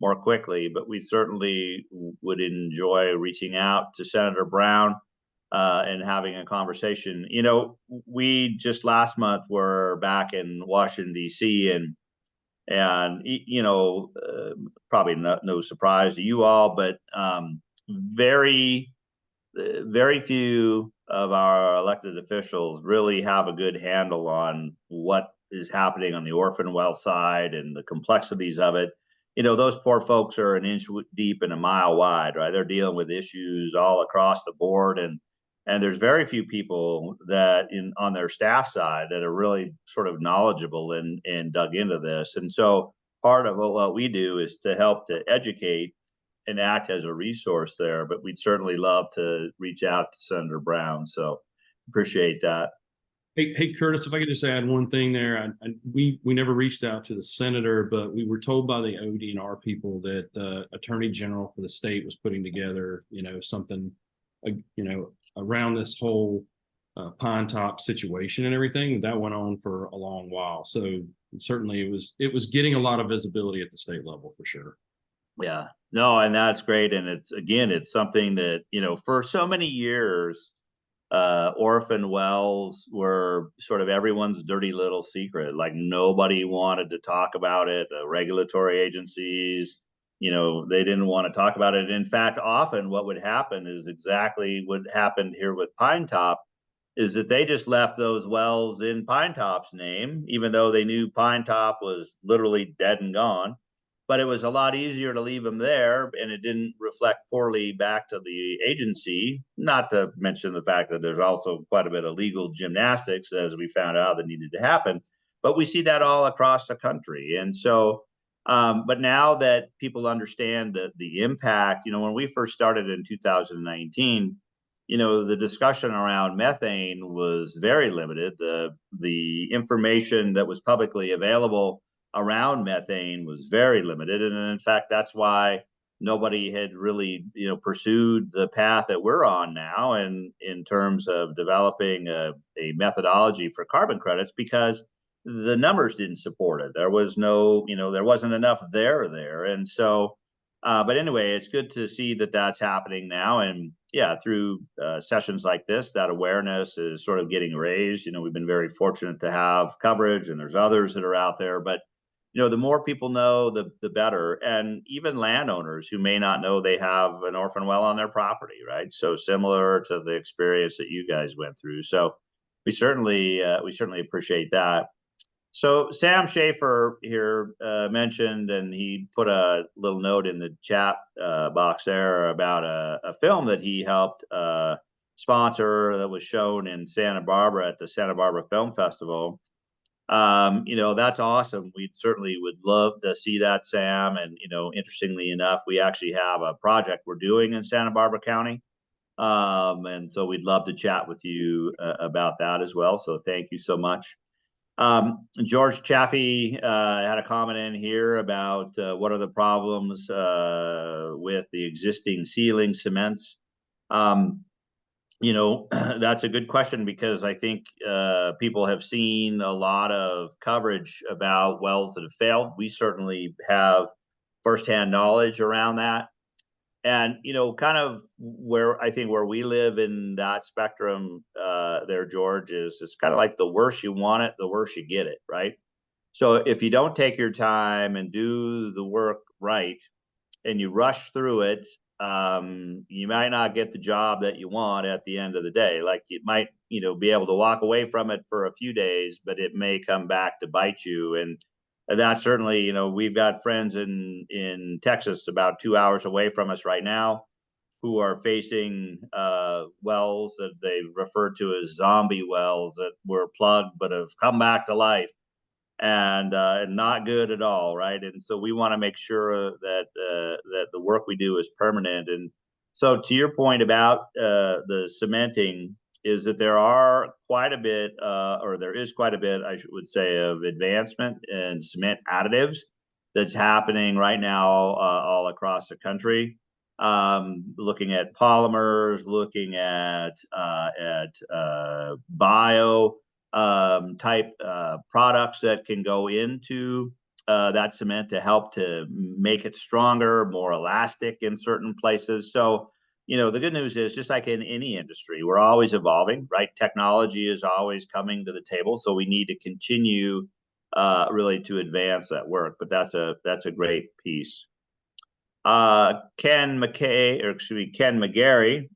more quickly. But we certainly would enjoy reaching out to Senator Brown and having a conversation. We just last month were back in Washington, D.C. and probably no surprise to you all, but very few of our elected officials really have a good handle on what is happening on the orphan well side and the complexities of it. Those poor folks are an inch deep and a mile wide, right? They're dealing with issues all across the board, and there's very few people that on their staff side that are really sort of knowledgeable and dug into this. And so part of what we do is to help to educate and act as a resource there. But we'd certainly love to reach out to Senator Brown. So appreciate that. Hey, Curtis, if I could just add one thing there. We never reached out to the senator, but we were told by the ODNR people that the Attorney General for the state was putting together, something, around this whole Pine Top situation and everything. That went on for a long while. So certainly it was getting a lot of visibility at the state level for sure. Yeah, no, and that's great. And it's something that, for so many years, orphan wells were sort of everyone's dirty little secret. Like nobody wanted to talk about it. The regulatory agencies, they didn't want to talk about it. In fact, often what would happen is exactly what happened here with Pine Top, is that they just left those wells in Pine Top's name, even though they knew Pine Top was literally dead and gone. But it was a lot easier to leave them there, and it didn't reflect poorly back to the agency, not to mention the fact that there's also quite a bit of legal gymnastics, as we found out, that needed to happen. But we see that all across the country. And so, but now that people understand the impact, when we first started in 2019, the discussion around methane was very limited. The information that was publicly available around methane was very limited. And in fact, that's why nobody had really, pursued the path that we're on now, and in terms of developing a methodology for carbon credits, because the numbers didn't support it. There was no, there wasn't enough there. And so, but anyway, it's good to see that that's happening now. And yeah, through sessions like this, that awareness is sort of getting raised. We've been very fortunate to have coverage, and there's others that are out there. But the more people know, the better. And even landowners who may not know they have an orphan well on their property, right? So similar to the experience that you guys went through. So we certainly appreciate that. So Sam Schaefer here mentioned, and he put a little note in the chat box there about a film that he helped sponsor that was shown in Santa Barbara at the Santa Barbara Film Festival. That's awesome. We certainly would love to see that, Sam. And, interestingly enough, we actually have a project we're doing in Santa Barbara County. And so we'd love to chat with you about that as well. So thank you so much. George Chaffee had a comment in here about what are the problems with the existing ceiling cements. That's a good question, because I think people have seen a lot of coverage about wells that have failed. We certainly have firsthand knowledge around that. And, kind of where we live in that spectrum there, George, is it's kind of like the worse you want it, the worse you get it, right? So if you don't take your time and do the work right, and you rush through it, you might not get the job that you want at the end of the day. Like, you might, be able to walk away from it for a few days, but it may come back to bite you. And that certainly, we've got friends in Texas about 2 hours away from us right now who are facing wells that they refer to as zombie wells that were plugged but have come back to life, and not good at all, right? And so we want to make sure that that the work we do is permanent. And so, to your point about the cementing, is that there are quite a bit, or there is quite a bit, I would say, of advancement in cement additives that's happening right now all across the country. Looking at polymers, looking at bio type products that can go into that cement to help to make it stronger, more elastic in certain places. So, the good news is, just like in any industry, we're always evolving, right? Technology is always coming to the table. So we need to continue really to advance that work. But that's a great piece. Ken McGarry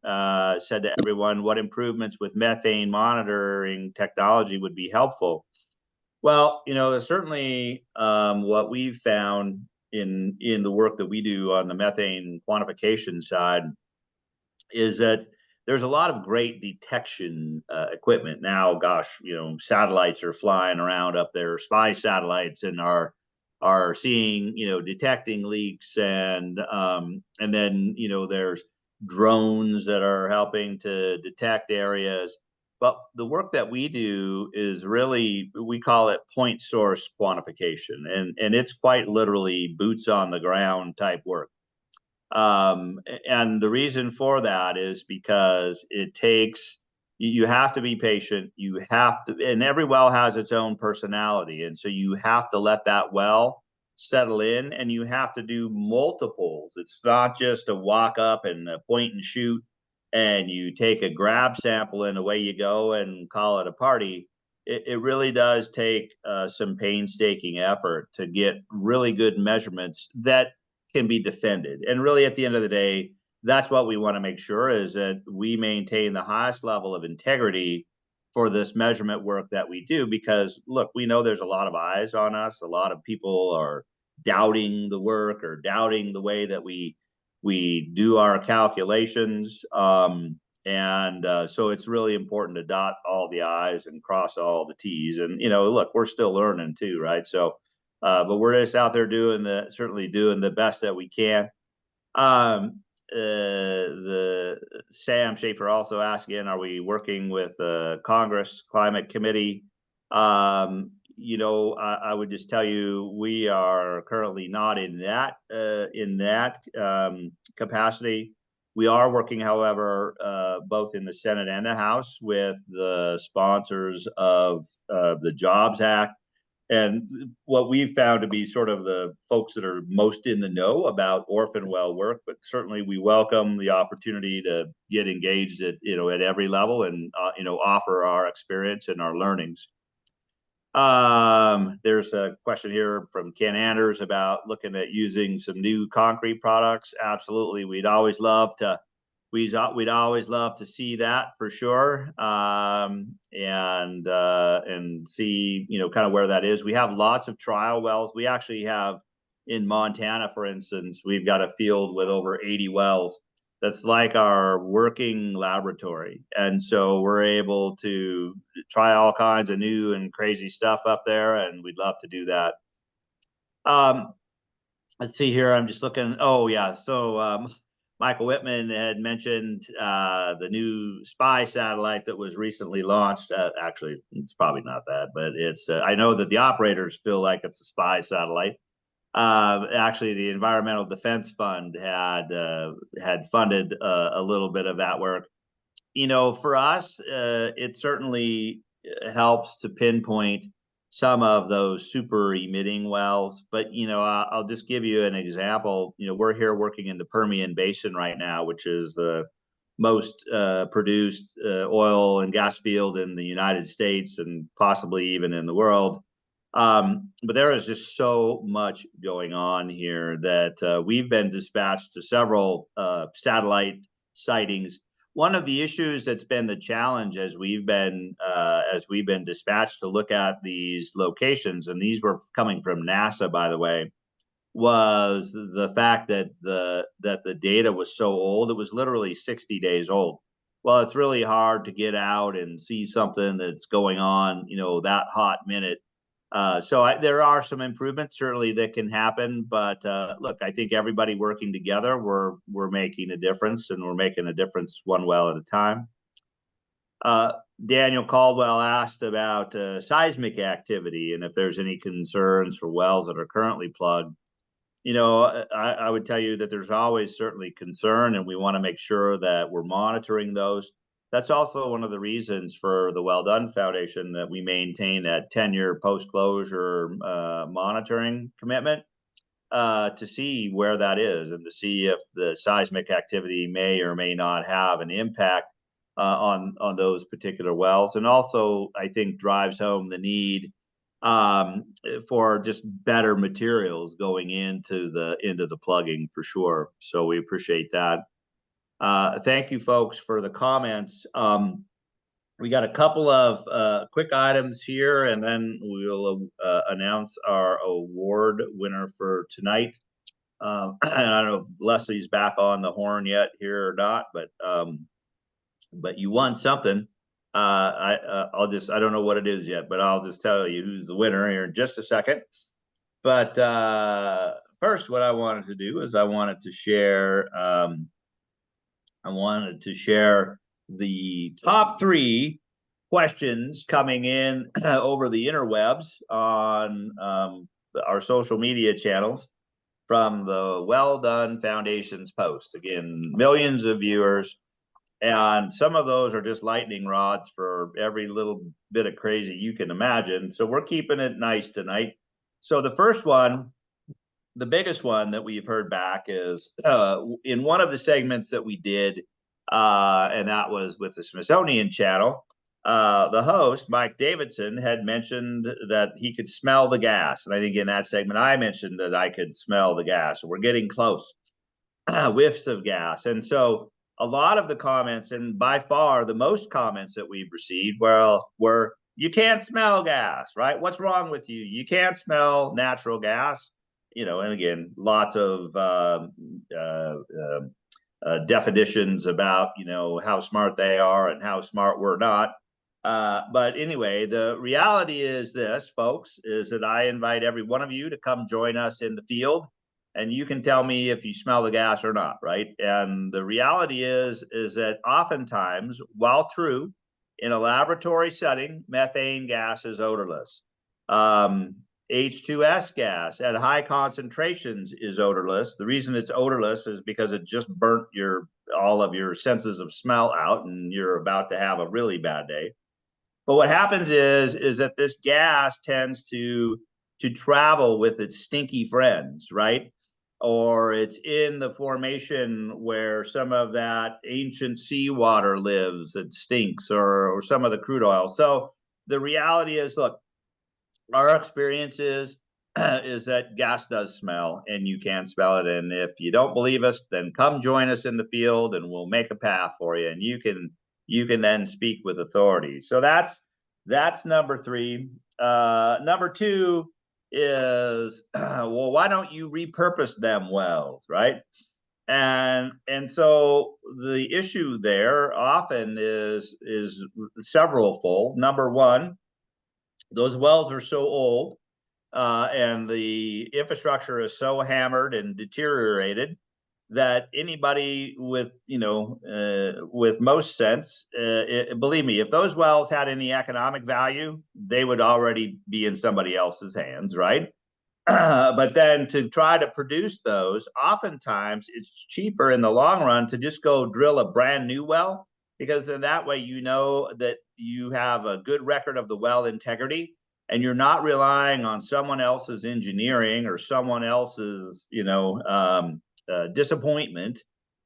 said to everyone, what improvements with methane monitoring technology would be helpful? Well, certainly what we've found in the work that we do on the methane quantification side is that there's a lot of great detection equipment now. Gosh, satellites are flying around up there, spy satellites, and are seeing, detecting leaks, and then, there's drones that are helping to detect areas. But the work that we do is really, we call it point source quantification, and it's quite literally boots on the ground type work. And the reason for that is because it takes, you have to be patient. You have to, and every well has its own personality. And so you have to let that well settle in, and you have to do multiples. It's not just a walk up and a point and shoot, and you take a grab sample and away you go and call it a party. It really does take some painstaking effort to get really good measurements that can be defended. And really, at the end of the day, that's what we want to make sure, is that we maintain the highest level of integrity for this measurement work that we do, because look, we know there's a lot of eyes on us. A lot of people are doubting the work or doubting the way that we do our calculations. So it's really important to dot all the I's and cross all the T's. And, look, we're still learning too, right? So, but we're just out there certainly doing the best that we can. The Sam Schaefer also asked again, are we working with Congress Climate Committee? I would just tell you, we are currently not in that capacity. We are working, however, both in the Senate and the House with the sponsors of the Jobs Act. And what we've found to be sort of the folks that are most in the know about orphan well work, but certainly we welcome the opportunity to get engaged at every level and offer our experience and our learnings. There's a question here from Ken Anders about looking at using some new concrete products. Absolutely, we'd always love to see that for sure, and see kind of where that is. We have lots of trial wells. We actually have in Montana, for instance, we've got a field with over 80 wells. That's like our working laboratory, and so we're able to try all kinds of new and crazy stuff up there, and we'd love to do that. Let's see here. I'm just looking. Oh yeah, so Michael Whitman had mentioned the new spy satellite that was recently launched. Actually, it's probably not that, but it's. I know that the operators feel like it's a spy satellite. Actually, the Environmental Defense Fund had funded a little bit of that work. For us, it certainly helps to pinpoint some of those super emitting wells. But, I'll just give you an example. We're here working in the Permian Basin right now, which is the most produced oil and gas field in the United States and possibly even in the world. But there is just so much going on here that we've been dispatched to several satellite sightings. One of the issues that's been the challenge as we've been dispatched to look at these locations, and these were coming from NASA, by the way, was the fact that the data was so old. It was literally 60 days old. Well, it's really hard to get out and see something that's going on, that hot minute. There are some improvements certainly that can happen, but look, I think everybody working together, we're making a difference, and we're making a difference one well at a time. Daniel Caldwell asked about seismic activity and if there's any concerns for wells that are currently plugged. I would tell you that there's always certainly concern, and we want to make sure that we're monitoring those. That's also one of the reasons for the Well Done Foundation that we maintain that 10-year post-closure monitoring commitment to see where that is and to see if the seismic activity may or may not have an impact on those particular wells. And also, I think, drives home the need for just better materials going into the plugging for sure. So we appreciate that. Thank you, folks, for the comments. We got a couple of quick items here, and then we'll announce our award winner for tonight. And I don't know if Leslie's back on the horn yet here or not, but you won something. I don't know what it is yet, but I'll just tell you who's the winner here in just a second. But first, what I wanted to do is I wanted to share the top 3 questions coming in over the interwebs on our social media channels from the Well Done Foundation's post. Again, millions of viewers, and some of those are just lightning rods for every little bit of crazy you can imagine. So we're keeping it nice tonight. So the first one, the biggest one that we've heard back is in one of the segments that we did, and that was with the Smithsonian Channel. The host, Mike Davidson, had mentioned that he could smell the gas. And I think in that segment, I mentioned that I could smell the gas. We're getting close, whiffs of gas. And so a lot of the comments, and by far the most comments that we've received, were you can't smell gas, right? What's wrong with you? You can't smell natural gas. You know, and again, lots of definitions about, you know, how smart they are and how smart we're not. But anyway, the reality is this, folks, is that I invite every one of you to come join us in the field, and you can tell me if you smell the gas or not, right? And the reality is that oftentimes, while true, in a laboratory setting, methane gas is odorless. H2S gas at high concentrations is odorless. The reason it's odorless is because it just burnt all of your senses of smell out, and you're about to have a really bad day. But what happens is that this gas tends to travel with its stinky friends, right? Or it's in the formation where some of that ancient seawater lives that stinks, or some of the crude oil. So the reality is, look, our experience is that gas does smell, and you can smell it. And if you don't believe us, then come join us in the field, and we'll make a path for you, and you can then speak with authority. So that's number 3. Number 2 is, well, why don't you repurpose them wells, right? And so the issue there often is several fold. Number 1, those wells are so old, and the infrastructure is so hammered and deteriorated that anybody with, with most sense, believe me, if those wells had any economic value, they would already be in somebody else's hands, right? But then to try to produce those, oftentimes it's cheaper in the long run to just go drill a brand new well, because in that way, you know that you have a good record of the well integrity, and you're not relying on someone else's engineering or someone else's, disappointment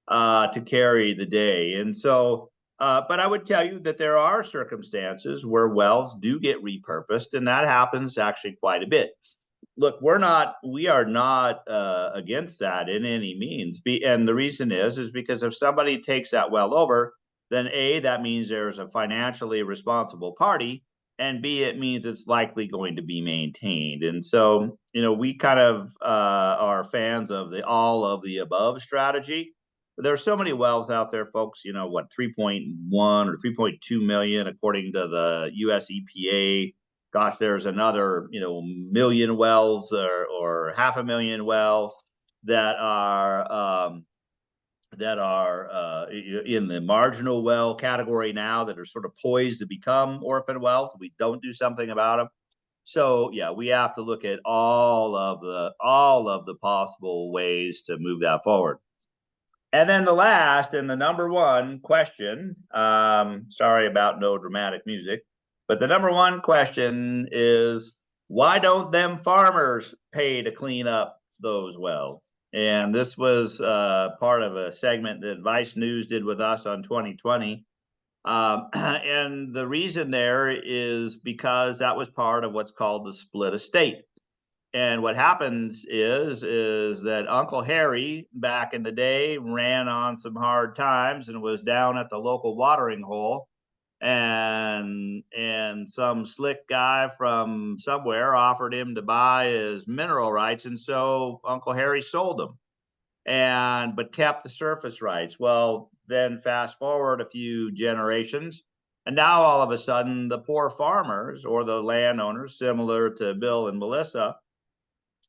to carry the day. And so, but I would tell you that there are circumstances where wells do get repurposed, and that happens actually quite a bit. Look, we are not against that in any means. And the reason is because if somebody takes that well over, then A, that means there's a financially responsible party, and B, it means it's likely going to be maintained. And so, we kind of are fans of the all of the above strategy. But there's so many wells out there, folks, 3.1 or 3.2 million, according to the US EPA. Gosh, there's another, million wells or 500,000 wells that are in the marginal well category now, that are sort of poised to become orphan wells. We don't do something about them. So yeah, we have to look at all of the possible ways to move that forward. And then the last and the number 1 question, sorry about no dramatic music, but the number 1 question is, why don't them farmers pay to clean up those wells? And this was part of a segment that Vice News did with us on 2020. And the reason there is because that was part of what's called the split estate. And what happens is that Uncle Harry back in the day ran on some hard times and was down at the local watering hole, and some slick guy from somewhere offered him to buy his mineral rights, and so Uncle Harry sold them, but kept the surface rights. Well, then fast forward a few generations, and now all of a sudden the poor farmers, or the landowners similar to Bill and Melissa,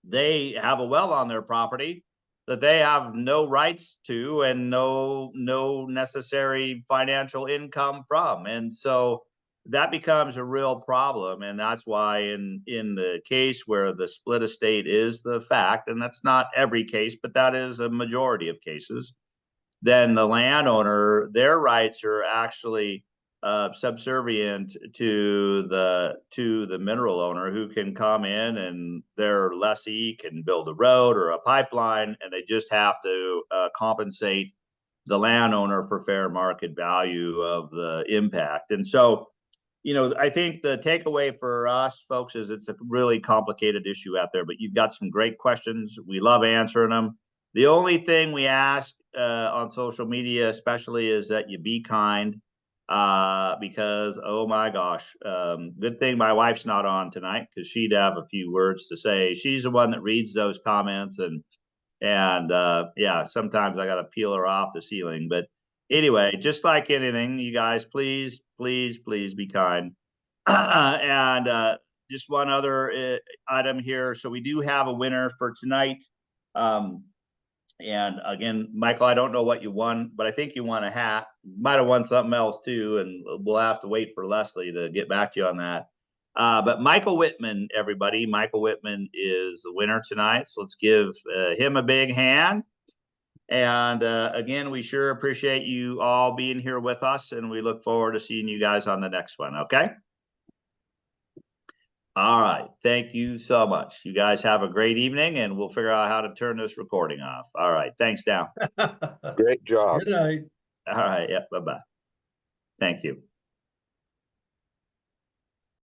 they have a well on their property that they have no rights to and no necessary financial income from. And so that becomes a real problem. And that's why in the case where the split estate is the fact, and that's not every case, but that is a majority of cases, then the landowner, their rights are actually subservient to the mineral owner, who can come in and their lessee can build a road or a pipeline, and they just have to compensate the landowner for fair market value of the impact. And so, I think the takeaway for us, folks, is it's a really complicated issue out there, but you've got some great questions. We love answering them. The only thing we ask on social media especially is that you be kind, because, oh my gosh, good thing my wife's not on tonight, because she'd have a few words to say. She's the one that reads those comments, and yeah, sometimes I got to peel her off the ceiling. But anyway, just like anything, you guys, please be kind. And just one other item here. So we do have a winner for tonight. And again, Michael, I don't know what you won, but I think you won a hat. You might have won something else too, and we'll have to wait for Leslie to get back to you on that. But Michael Whitman, everybody, Michael Whitman is the winner tonight. So let's give him a big hand. And again, we sure appreciate you all being here with us, and we look forward to seeing you guys on the next one. Okay. All right. Thank you so much. You guys have a great evening, and we'll figure out how to turn this recording off. All right. Thanks, now. Great job. Good night. All right. Yep. Bye-bye. Thank you.